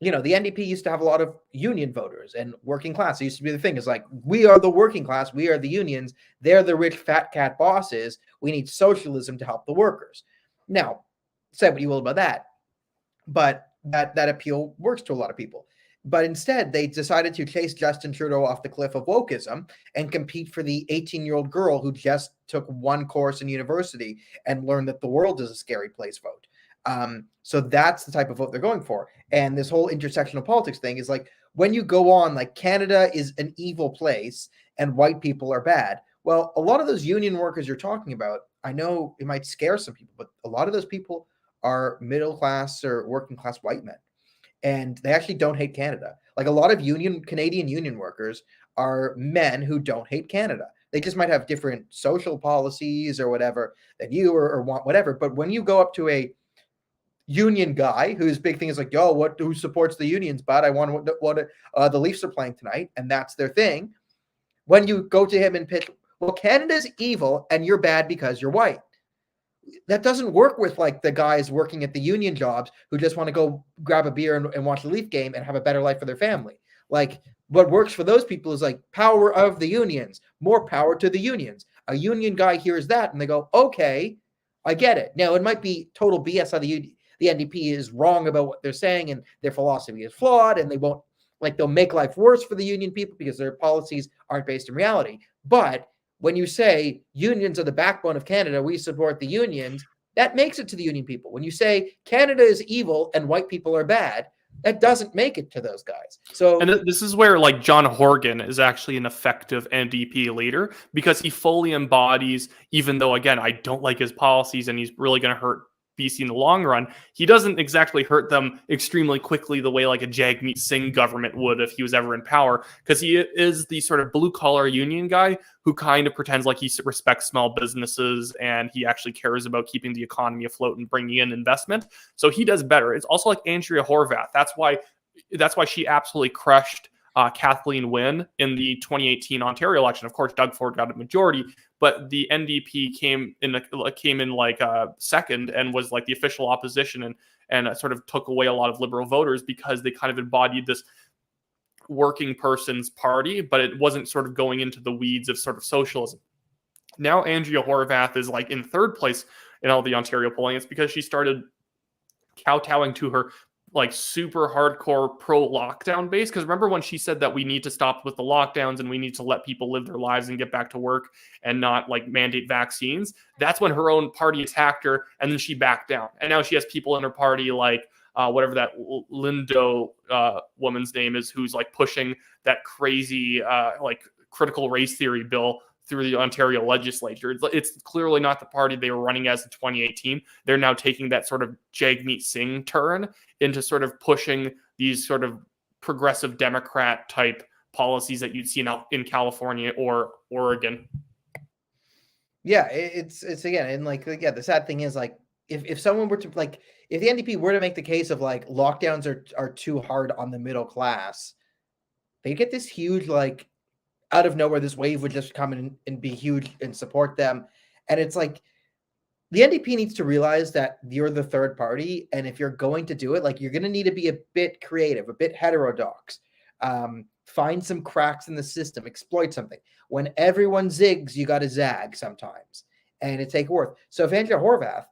the NDP used to have a lot of union voters and working class. It used to be the thing is like, we are the working class. We are the unions. They're the rich fat cat bosses. We need socialism to help the workers. Now, say what you will about that, but that appeal works to a lot of people. But instead, they decided to chase Justin Trudeau off the cliff of wokeism and compete for the 18-year-old girl who just took one course in university and learned that the world is a scary place vote. So that's the type of vote they're going for. And this whole intersectional politics thing is like, when you go on, like, Canada is an evil place and white people are bad. Well, a lot of those union workers you're talking about, I know it might scare some people, but a lot of those people are middle class or working class white men. And they actually don't hate Canada. Like, a lot of Canadian union workers are men who don't hate Canada. They just might have different social policies or whatever than you, or want whatever. But when you go up to a union guy whose big thing is like, yo, who supports the unions? But I want what the Leafs are playing tonight, and that's their thing. When you go to him and pitch, well, Canada's evil and you're bad because you're white. That doesn't work with like the guys working at the union jobs who just want to go grab a beer and watch the Leaf game and have a better life for their family. Like, what works for those people is like power of the unions, more power to the unions. A union guy hears that and they go, okay, I get it. Now, it might be total BS how the NDP is wrong about what they're saying and their philosophy is flawed, and they won't, like, they'll make life worse for the union people because their policies aren't based in reality. But when you say unions are the backbone of Canada, we support the unions, that makes it to the union people. When you say Canada is evil and white people are bad, that doesn't make it to those guys. So, and this is where like John Horgan is actually an effective NDP leader, because he fully embodies, even though again I don't like his policies and he's really going to hurt BC in the long run, he doesn't exactly hurt them extremely quickly the way like a Jagmeet Singh government would if he was ever in power, because he is the sort of blue collar union guy who kind of pretends like he respects small businesses and he actually cares about keeping the economy afloat and bringing in investment. So he does better. It's also like Andrea Horwath. That's why she absolutely crushed Kathleen Wynne in the 2018 Ontario election. Of course, Doug Ford got a majority, but the NDP came in like second and was like the official opposition, and sort of took away a lot of Liberal voters because they kind of embodied this working person's party, but it wasn't sort of going into the weeds of sort of socialism. Now Andrea Horwath is like in third place in all the Ontario polling. It's because she started kowtowing to her like super hardcore pro-lockdown base. Because remember when she said that we need to stop with the lockdowns and we need to let people live their lives and get back to work and not like mandate vaccines? That's when her own party attacked her, and then she backed down. And now she has people in her party like whatever that Lindo woman's name is, who's like pushing that crazy like critical race theory bill through the Ontario legislature. It's clearly not the party they were running as in 2018. They're now taking that sort of Jagmeet Singh turn into sort of pushing these sort of progressive Democrat type policies that you'd see in California or Oregon. Yeah, it's again, and like, yeah, the sad thing is like, if someone were to like, if the NDP were to make the case of like lockdowns are too hard on the middle class, they get this huge like, out of nowhere, this wave would just come in and be huge and support them. And it's like, the NDP needs to realize that you're the third party. And if you're going to do it, like, you're going to need to be a bit creative, a bit heterodox, find some cracks in the system, exploit something. When everyone zigs, you got to zag sometimes, and it take worth. So if Andrea Horwath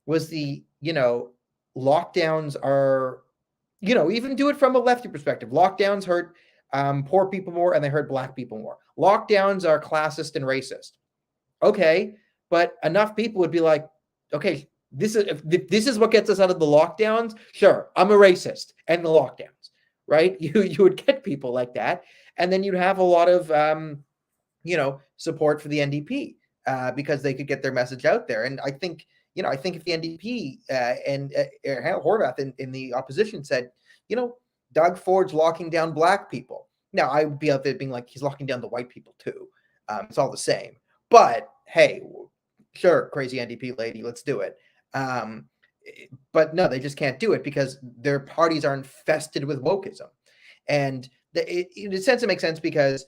was the, lockdowns are, even do it from a lefty perspective. Lockdowns hurt poor people more, and they hurt black people more. Lockdowns are classist and racist. Okay, but enough people would be like, okay, this is what gets us out of the lockdowns. Sure, I'm a racist and the lockdowns, right? You would get people like that, and then you'd have a lot of support for the NDP because they could get their message out there. And I think if the NDP and Horwath in the opposition said, Doug Ford's locking down black people. Now, I would be out there being like, he's locking down the white people too. It's all the same. But hey, sure, crazy NDP lady, let's do it. But no, they just can't do it because their parties are infested with wokeism. And in a sense, it makes sense because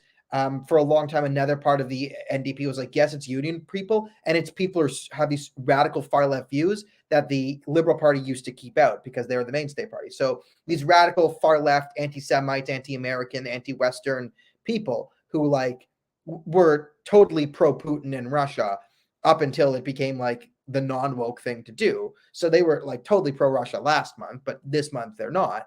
for a long time, another part of the NDP was like, yes, it's union people, and it's people who have these radical far left views that the Liberal Party used to keep out because they were the mainstay party. So these radical far left, anti-Semites, anti-American, anti-Western people who like were totally pro-Putin in Russia up until it became like the non-woke thing to do. So they were like totally pro-Russia last month, but this month they're not.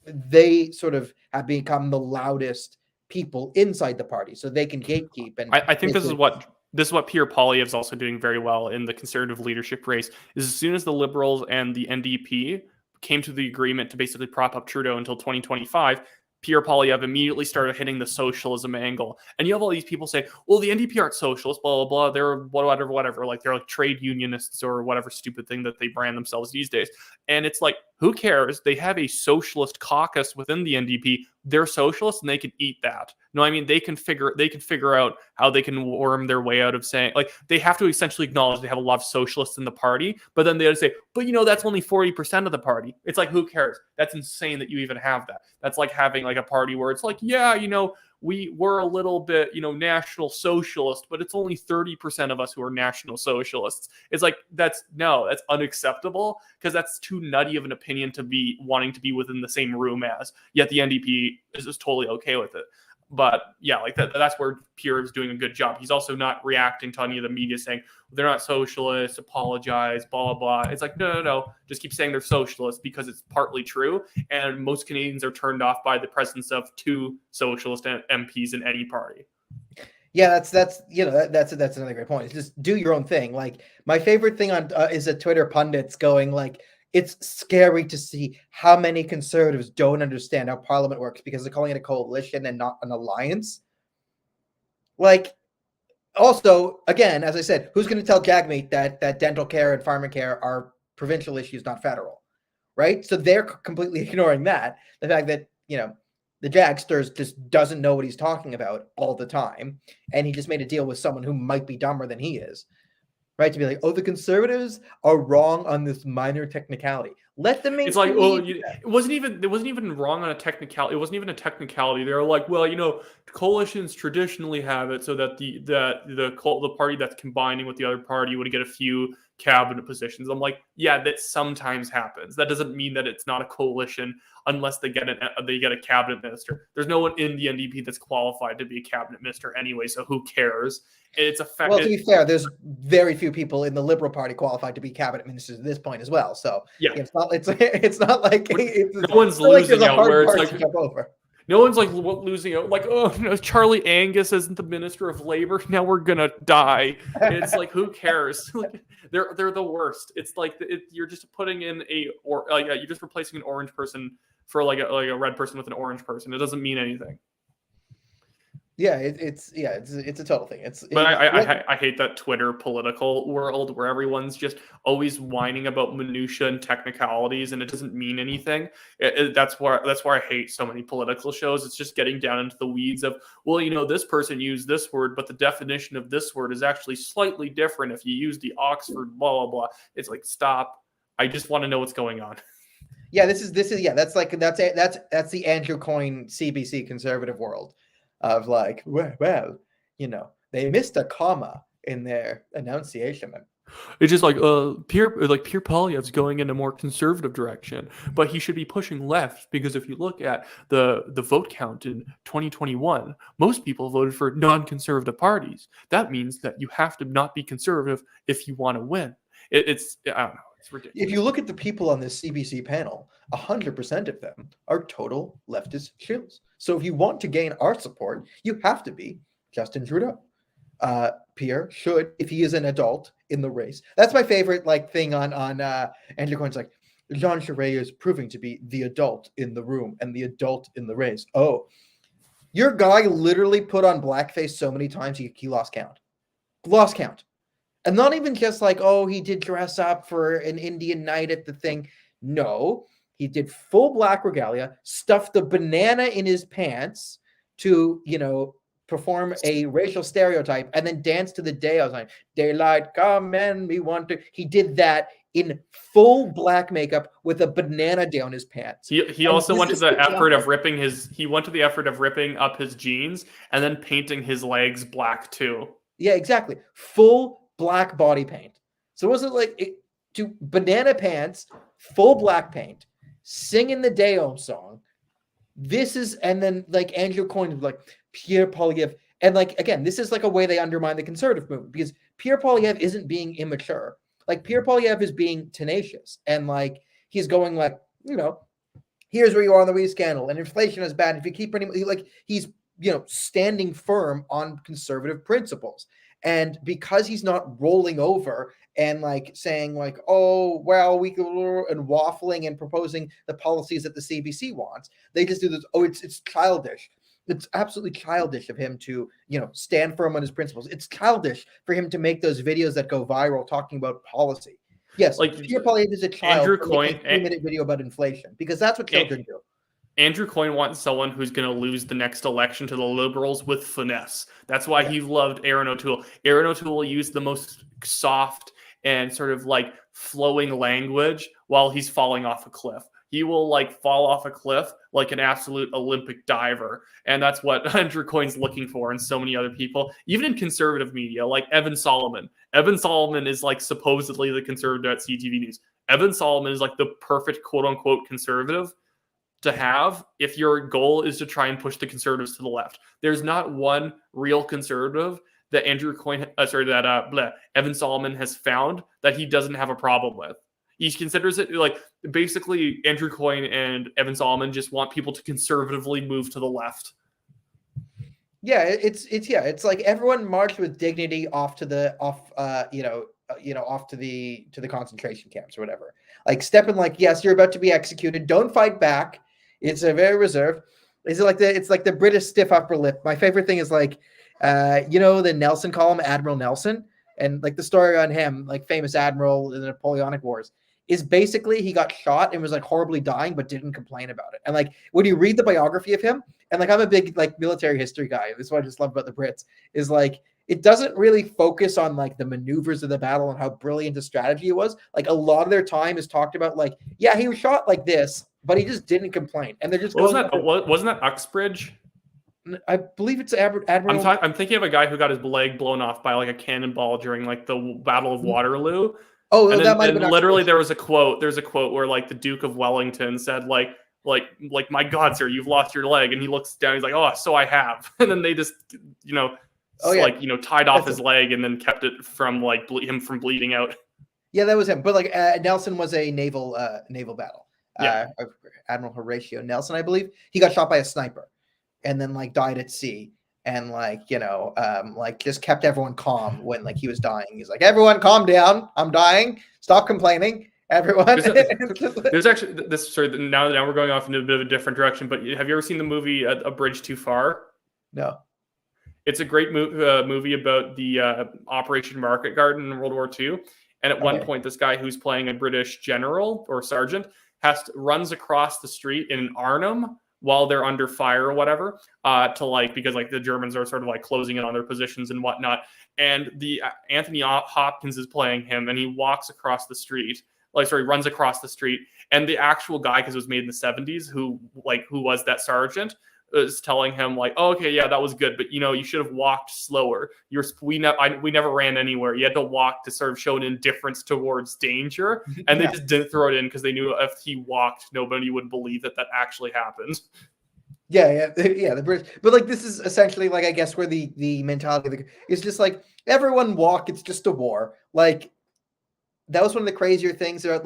They sort of have become the loudest people inside the party, so they can gatekeep. And I think this is what Pierre Poilievre is also doing very well in the Conservative leadership race. Is as soon as the Liberals and the NDP came to the agreement to basically prop up Trudeau until 2025, Pierre Poilievre immediately started hitting the socialism angle. And you have all these people say, well, the NDP aren't socialists, blah, blah, blah. They're whatever. Like they're like trade unionists or whatever stupid thing that they brand themselves these days. And it's like, who cares? They have a socialist caucus within the NDP. They're socialists and they can eat that. No, I mean, they can figure out how they can worm their way out of saying, like, they have to essentially acknowledge they have a lot of socialists in the party, but then they say, but that's only 40% of the party. It's like, who cares? That's insane that you even have that. That's like having like a party where it's like, yeah, we're a little bit, national socialist, but it's only 30% of us who are national socialists. It's like, that's unacceptable, because that's too nutty of an opinion to be wanting to be within the same room as. Yet the NDP is totally okay with it. But yeah, like that's where Pierre is doing a good job. He's also not reacting to any of the media saying they're not socialists, apologize, blah, blah, blah. It's like, no. Just keep saying they're socialists, because it's partly true. And most Canadians are turned off by the presence of two socialist MPs in any party. Yeah, that's another great point. It's just do your own thing. Like, my favorite thing on is a Twitter pundits going like, it's scary to see how many conservatives don't understand how Parliament works because they're calling it a coalition and not an alliance. Like, also, again, as I said, who's going to tell Jagmeet that dental care and pharmacare are provincial issues, not federal, right? So they're completely ignoring that. The fact that, the Jagsters just doesn't know what he's talking about all the time, and he just made a deal with someone who might be dumber than he is. Right, to be like, the Conservatives are wrong on this minor technicality. Let them make. It's like, it wasn't even wrong on a technicality. It wasn't even a technicality. They were like, well, coalitions traditionally have it so that the party that's combining with the other party would get a few cabinet positions. I'm like, yeah, that sometimes happens. That doesn't mean that it's not a coalition unless they get a cabinet minister. There's no one in the NDP that's qualified to be a cabinet minister anyway, so who cares? It's effective. Well, to be fair, there's very few people in the Liberal Party qualified to be cabinet ministers at this point as well. So yeah, it's not like no one's losing out where it's like over. No one's like losing out. Like, Charlie Angus isn't the Minister of Labor. Now we're gonna die. It's like, who cares? They're the worst. It's like you're just putting in you're just replacing an orange person for like a red person with an orange person. It doesn't mean anything. Yeah, it's a total thing. But I hate that Twitter political world where everyone's just always whining about minutia and technicalities, and it doesn't mean anything. That's why I hate so many political shows. It's just getting down into the weeds of, well, this person used this word, but the definition of this word is actually slightly different if you use the Oxford blah blah blah. It's like, stop. I just want to know what's going on. Yeah, that's the Andrew Coyne CBC conservative world. Of like, well, they missed a comma in their enunciation. It's just like Pierre Poilievre's going in a more conservative direction, but he should be pushing left, because if you look at the vote count in 2021, most people voted for non-conservative parties. That means that you have to not be conservative if you want to win. It's I don't know. It's ridiculous. If you look at the people on this CBC panel, 100% of them are total leftist shills. So if you want to gain our support, you have to be Justin Trudeau. Pierre should, if he is an adult in the race. That's my favorite thing on Andrew Coyne's like, Jean Charest is proving to be the adult in the room and the adult in the race. Oh, your guy literally put on blackface so many times he lost count. Lost count. And not even just like, he did dress up for an Indian night at the thing. No, he did full black regalia, stuffed a banana in his pants to, perform a racial stereotype, and then danced to the day. I was like, daylight come and we want to. He did that in full black makeup with a banana down his pants. He also went to the effort of ripping up his jeans and then painting his legs black too. Yeah, exactly. Full black body paint. So was it to banana pants, full black paint, singing the Day-O song. And then Andrew Coyne was Pierre Poilievre. And again, this is a way they undermine the conservative movement, because Pierre Poilievre isn't being immature. Pierre Poilievre is being tenacious. And he's going here's where you are on the weed scandal, and inflation is bad. If you keep he's standing firm on conservative principles. And because he's not rolling over and saying oh, well, we could, and waffling and proposing the policies that the CBC wants, they just do this. Oh, it's childish. It's absolutely childish of him to, stand firm on his principles. It's childish for him to make those videos that go viral talking about policy. Yes, Like Pierre Poilievre is a child Andrew for making Coyne, a 3-minute video about inflation because that's what children do. Andrew Coyne wants someone who's going to lose the next election to the Liberals with finesse. That's why he loved Aaron O'Toole. Aaron O'Toole will use the most soft and sort of like flowing language while he's falling off a cliff. He will like fall off a cliff like an absolute Olympic diver. And that's what Andrew Coyne's looking for in so many other people, even in conservative media, like Evan Solomon. Evan Solomon is like supposedly the conservative at CTV News. Evan Solomon is like the perfect quote unquote conservative to have if your goal is to try and push the conservatives to the left. There's not one real conservative that Evan Solomon has found that he doesn't have a problem with. He considers it like basically Andrew Coyne and Evan Solomon just want people to conservatively move to the left. Yeah, it's like everyone marched with dignity off to the concentration camps or whatever. Like stepping like, yes, you're about to be executed. Don't fight back. It's a very reserved. It's like the British stiff upper lip. My favorite thing is like, the Nelson column, Admiral Nelson, and like the story on him, like famous admiral in the Napoleonic Wars, is basically he got shot and was like horribly dying, but didn't complain about it. And like when you read the biography of him, and like I'm a big like military history guy. This is what I just love about the Brits is like it doesn't really focus on like the maneuvers of the battle and how brilliant the strategy it was. Like a lot of their time is talked about like, yeah, he was shot like this, but he just didn't complain. And they're just wasn't that Uxbridge? I believe it's Admiral. I'm thinking of a guy who got his leg blown off by like a cannonball during like the Battle of Waterloo. Oh, and that might have been literally there was a quote. There's a quote where like the Duke of Wellington said like my God, sir, you've lost your leg, and he looks down. He's like, oh, so I have. And then they just tied off his leg and then kept it from like him from bleeding out. Yeah, that was him. But like Nelson was a naval battle. Yeah. Admiral Horatio Nelson, I believe. He got shot by a sniper and then like died at sea and just kept everyone calm when like he was dying. He's like, everyone calm down. I'm dying. Stop complaining. Everyone. There's actually this. Sorry, now we're going off into a bit of a different direction. But have you ever seen the movie A Bridge Too Far? No. It's a great movie about the Operation Market Garden in World War II. And at one point, this guy who's playing a British general or sergeant runs across the street in an Arnhem while they're under fire or whatever, because the Germans are sort of like closing in on their positions and whatnot. And the Anthony Hopkins is playing him, and he walks across the street. Runs across the street, and the actual guy, because it was made in the 70s, who was that sergeant, is telling him like, oh, okay, yeah, that was good, but you should have walked slower. We never ran anywhere. You had to walk to sort of show an indifference towards danger, and they just didn't throw it in because they knew if he walked, nobody would believe that actually happened. Yeah, the British, but like this is essentially like I guess where the mentality is just like everyone walk. It's just a war. Like that was one of the crazier things about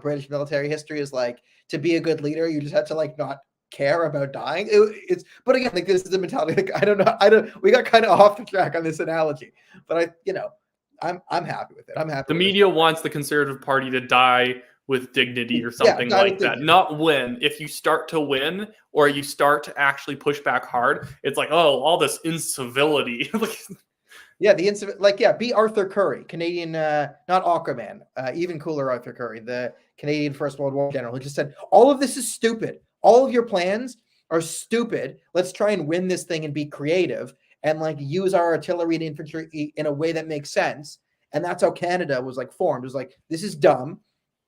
British military history is like to be a good leader, you just had to like not care about dying. But again, like this is the mentality. Like, I don't know. We got kind of off the track on this analogy, but I'm happy with it. I'm happy. The media wants the Conservative Party to die with dignity or something like that, not win. If you start to win or you start to actually push back hard, it's like, oh, all this incivility. Yeah, be Arthur Curry, Canadian, not Aquaman, even cooler Arthur Curry, the Canadian First World War general, who just said, all of this is stupid. All of your plans are stupid. Let's try and win this thing and be creative and like use our artillery and infantry in a way that makes sense. And that's how Canada was like formed. It was like, this is dumb.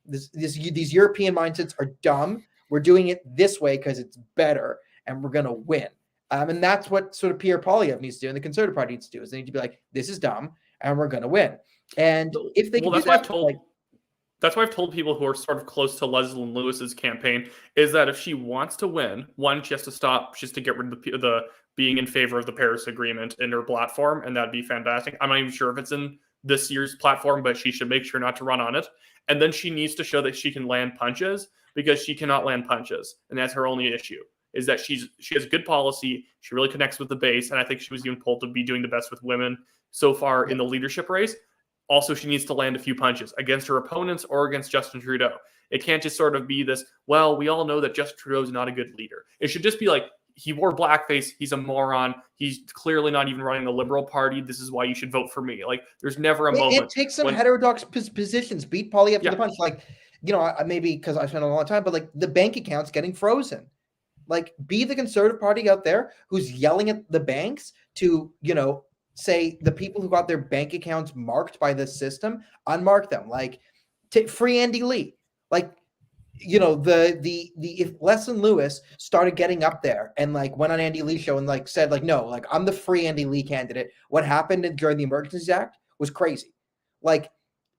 These European mindsets are dumb. We're doing it this way because it's better and we're going to win. And that's what sort of Pierre Poilievre needs to do and the Conservative Party needs to do is they need to be like, this is dumb and we're going to win. And if they can do that, that's why I've told people who are sort of close to Leslie Lewis's campaign is that if she wants to win, one, she has to stop just to get rid of the being in favor of the Paris Agreement in her platform, and that'd be fantastic. I'm not even sure if it's in this year's platform, but she should make sure not to run on it. And then she needs to show that she can land punches because she cannot land punches, and that's her only issue. Is that she has good policy, she really connects with the base, and I think she was even polled to be doing the best with women so far in the leadership race. Also, she needs to land a few punches against her opponents or against Justin Trudeau. It can't just sort of be this, well, we all know that Justin Trudeau is not a good leader. It should just be like, he wore blackface. He's a moron. He's clearly not even running the Liberal Party. This is why you should vote for me. Like, there's never a moment. It takes some heterodox positions. Beat Polyev to the punch. Like, maybe because I spent a long time, but like the bank accounts getting frozen. Like, be the Conservative Party out there who's yelling at the banks to, say the people who got their bank accounts marked by this system, unmark them. Like, free Andy Lee. Like, if Leslyn Lewis started getting up there and like went on Andy Lee's show and like said like, no, like I'm the free Andy Lee candidate. What happened during the Emergencies Act was crazy. Like,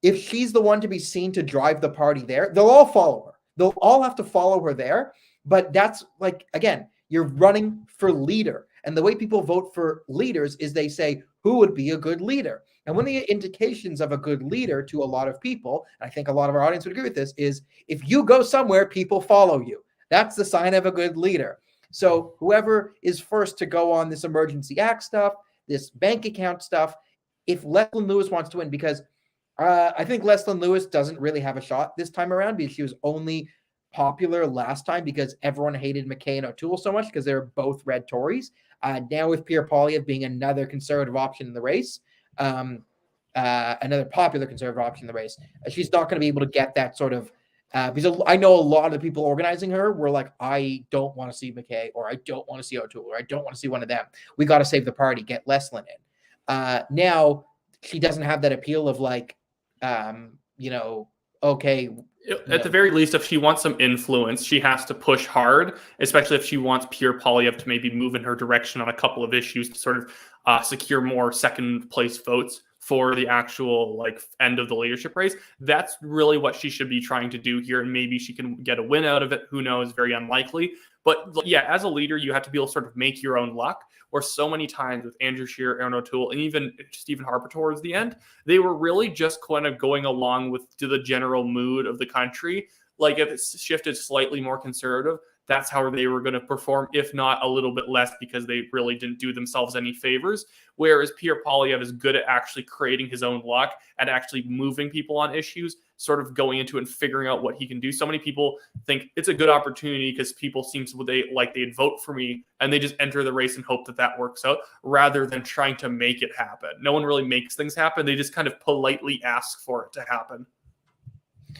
if she's the one to be seen to drive the party there, they'll all follow her. They'll all have to follow her there. But that's like, again, you're running for leader. And the way people vote for leaders is they say, who would be a good leader? And one of the indications of a good leader to a lot of people, and I think a lot of our audience would agree with this, is if you go somewhere, people follow you. That's the sign of a good leader. So whoever is first to go on this Emergency Act stuff, this bank account stuff, if Leslyn Lewis wants to win, because I think Leslyn Lewis doesn't really have a shot this time around because she was only popular last time because everyone hated McKay and O'Toole so much because they're both red Tories. Now with Pierre Poilievre being another conservative option in the race, another popular conservative option in the race, she's not going to be able to get that sort of because I know a lot of the people organizing her were like, I don't want to see McKay, or I don't want to see O'Toole, or I don't want to see one of them. We got to save the party, get Leslyn in. Now she doesn't have that appeal of like, okay. At the very least, if she wants some influence, she has to push hard, especially if she wants Pierre Poilievre to maybe move in her direction on a couple of issues to sort of secure more second place votes for the actual like end of the leadership race. That's really what she should be trying to do here. And maybe she can get a win out of it. Who knows? Very unlikely. But yeah, as a leader, you have to be able to sort of make your own luck. Or so many times with Andrew Scheer, Aaron O'Toole, and even Stephen Harper towards the end, they were really just kind of going along with to the general mood of the country. Like if it shifted slightly more conservative, that's how they were going to perform, if not a little bit less, because they really didn't do themselves any favors. Whereas Pierre Poilievre is good at actually creating his own luck, at actually moving people on issues, sort of going into it and figuring out what he can do. So many people think it's a good opportunity because people seem to they'd vote for me, and they just enter the race and hope that works out rather than trying to make it happen. No one really makes things happen. They just kind of politely ask for it to happen.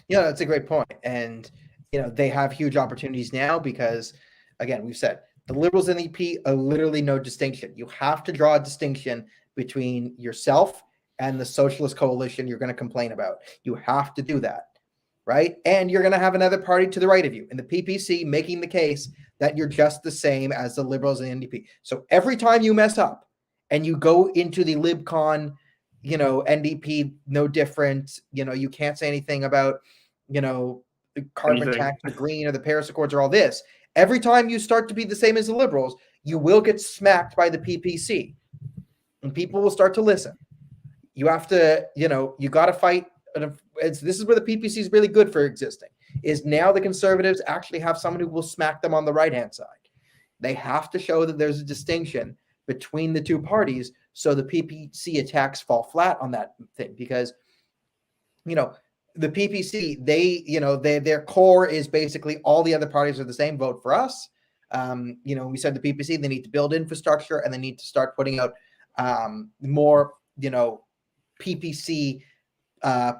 Yeah, that's a great point. And they have huge opportunities now because, again, we've said the Liberals and NDP are literally no distinction. You have to draw a distinction between yourself and the socialist coalition you're going to complain about. You have to do that, right? And you're going to have another party to the right of you in the PPC making the case that you're just the same as the Liberals and NDP. So every time you mess up and you go into the LibCon, NDP, no different, you can't say anything about, the carbon tax, the green, or the Paris Accords, or all this. Every time you start to be the same as the Liberals, you will get smacked by the PPC, and people will start to listen. You have to, you got to fight. This is where the PPC is really good for existing. Is now the Conservatives actually have someone who will smack them on the right-hand side. They have to show that there's a distinction between the two parties, so the PPC attacks fall flat on that thing because, the PPC, their core is basically all the other parties are the same. Vote for us. We said the PPC, they need to build infrastructure and they need to start putting out more, PPC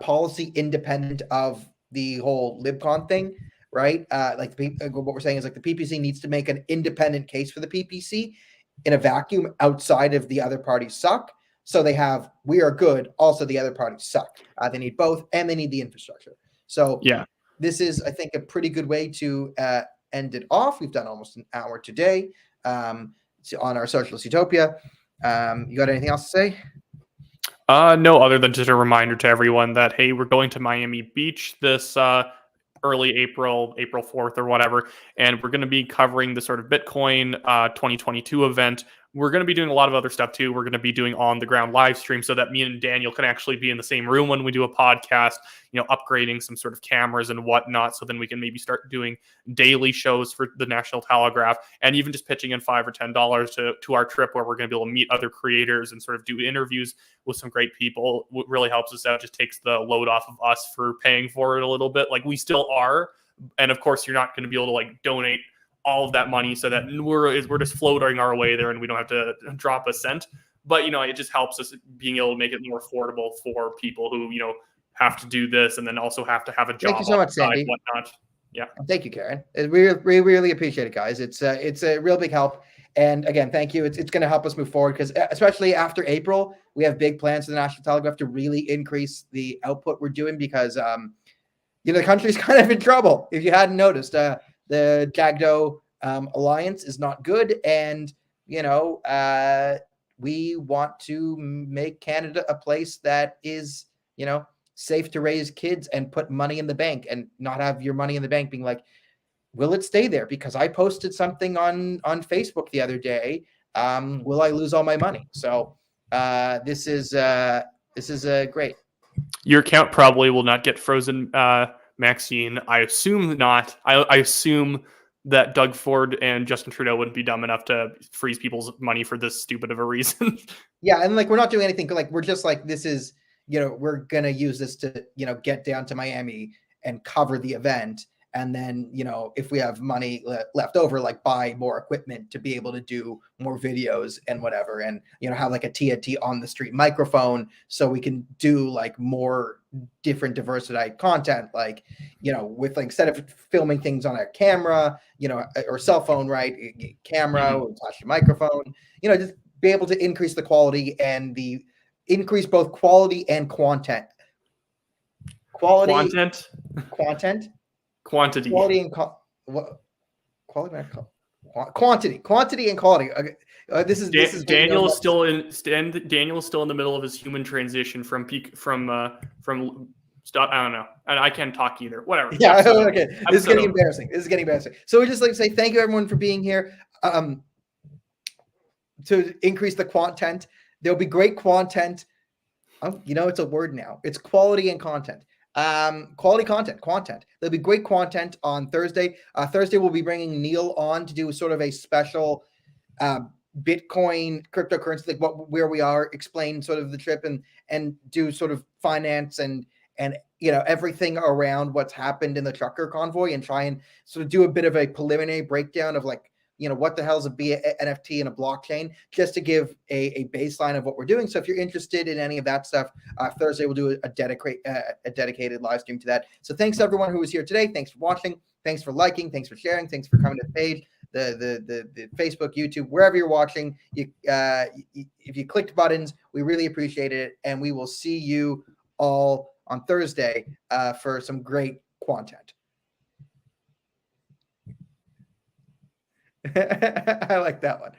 policy independent of the whole LibCon thing, right? What we're saying is like the PPC needs to make an independent case for the PPC in a vacuum outside of the other parties suck. So they have, we are good. Also, the other parties suck. They need both, and they need the infrastructure. So yeah, this is, I think, a pretty good way to end it off. We've done almost an hour today on our Socialist Utopia. You got anything else to say? No, other than just a reminder to everyone that, hey, we're going to Miami Beach this early April 4th or whatever, and we're going to be covering the sort of Bitcoin 2022 event. We're going to be doing a lot of other stuff too. We're going to be doing on the ground live stream so that me and Daniel can actually be in the same room when we do a podcast, upgrading some sort of cameras and whatnot. So then we can maybe start doing daily shows for the National Telegraph, and even just pitching in $5 or $10 to our trip where we're going to be able to meet other creators and sort of do interviews with some great people. What really helps us out, just takes the load off of us for paying for it a little bit. Like we still are. And of course, you're not going to be able to donate all of that money so that we're just floating our way there and we don't have to drop a cent. But, it just helps us being able to make it more affordable for people who, have to do this and then also have to have a job. Thank you so much, Sandy. Whatnot. Yeah. Thank you, Karen. We really appreciate it, guys. It's a real big help. And again, thank you. It's going to help us move forward because especially after April, we have big plans for the National Telegraph to really increase the output we're doing because, the country's kind of in trouble. If you hadn't noticed, the Jagdo alliance is not good. And, we want to make Canada a place that is, safe to raise kids and put money in the bank and not have your money in the bank being like, will it stay there? Because I posted something on Facebook the other day. Will I lose all my money? So this is great. Your account probably will not get frozen, Maxine. I assume not. I assume that Doug Ford and Justin Trudeau wouldn't be dumb enough to freeze people's money for this stupid of a reason. Yeah, and we're not doing anything. We're just this is, we're gonna use this to, get down to Miami and cover the event. And then, if we have money left over, buy more equipment to be able to do more videos and whatever. And, have a TNT on the street microphone so we can do more different diversified content, with instead of filming things on a camera, or cell phone, right? Camera, flash your microphone, just be able to increase the quality and increase both quality and content. Quality and quantity and quality. This is Daniel is still in the middle of his human transition from stop. I don't know, and I can't talk either. Whatever. Yeah. Okay. This is getting embarrassing. So we just to say thank you everyone for being here. To increase the content, there'll be great content. It's a word now. It's quality and content. Quality content. There'll be great content on Thursday. Thursday we'll be bringing Neil on to do sort of a special Bitcoin cryptocurrency, where we are, explain sort of the trip and do sort of finance and everything around what's happened in the trucker convoy and try and sort of do a bit of a preliminary breakdown of what the hell is a NFT and a blockchain, just to give a baseline of what we're doing. So if you're interested in any of that stuff, Thursday we'll do a dedicated live stream to that. So thanks to everyone who was here today. Thanks for watching. Thanks for liking. Thanks for sharing. Thanks for coming to the page, the Facebook, YouTube, wherever you're watching. If you clicked buttons, we really appreciate it. And we will see you all on Thursday for some great content. I like that one.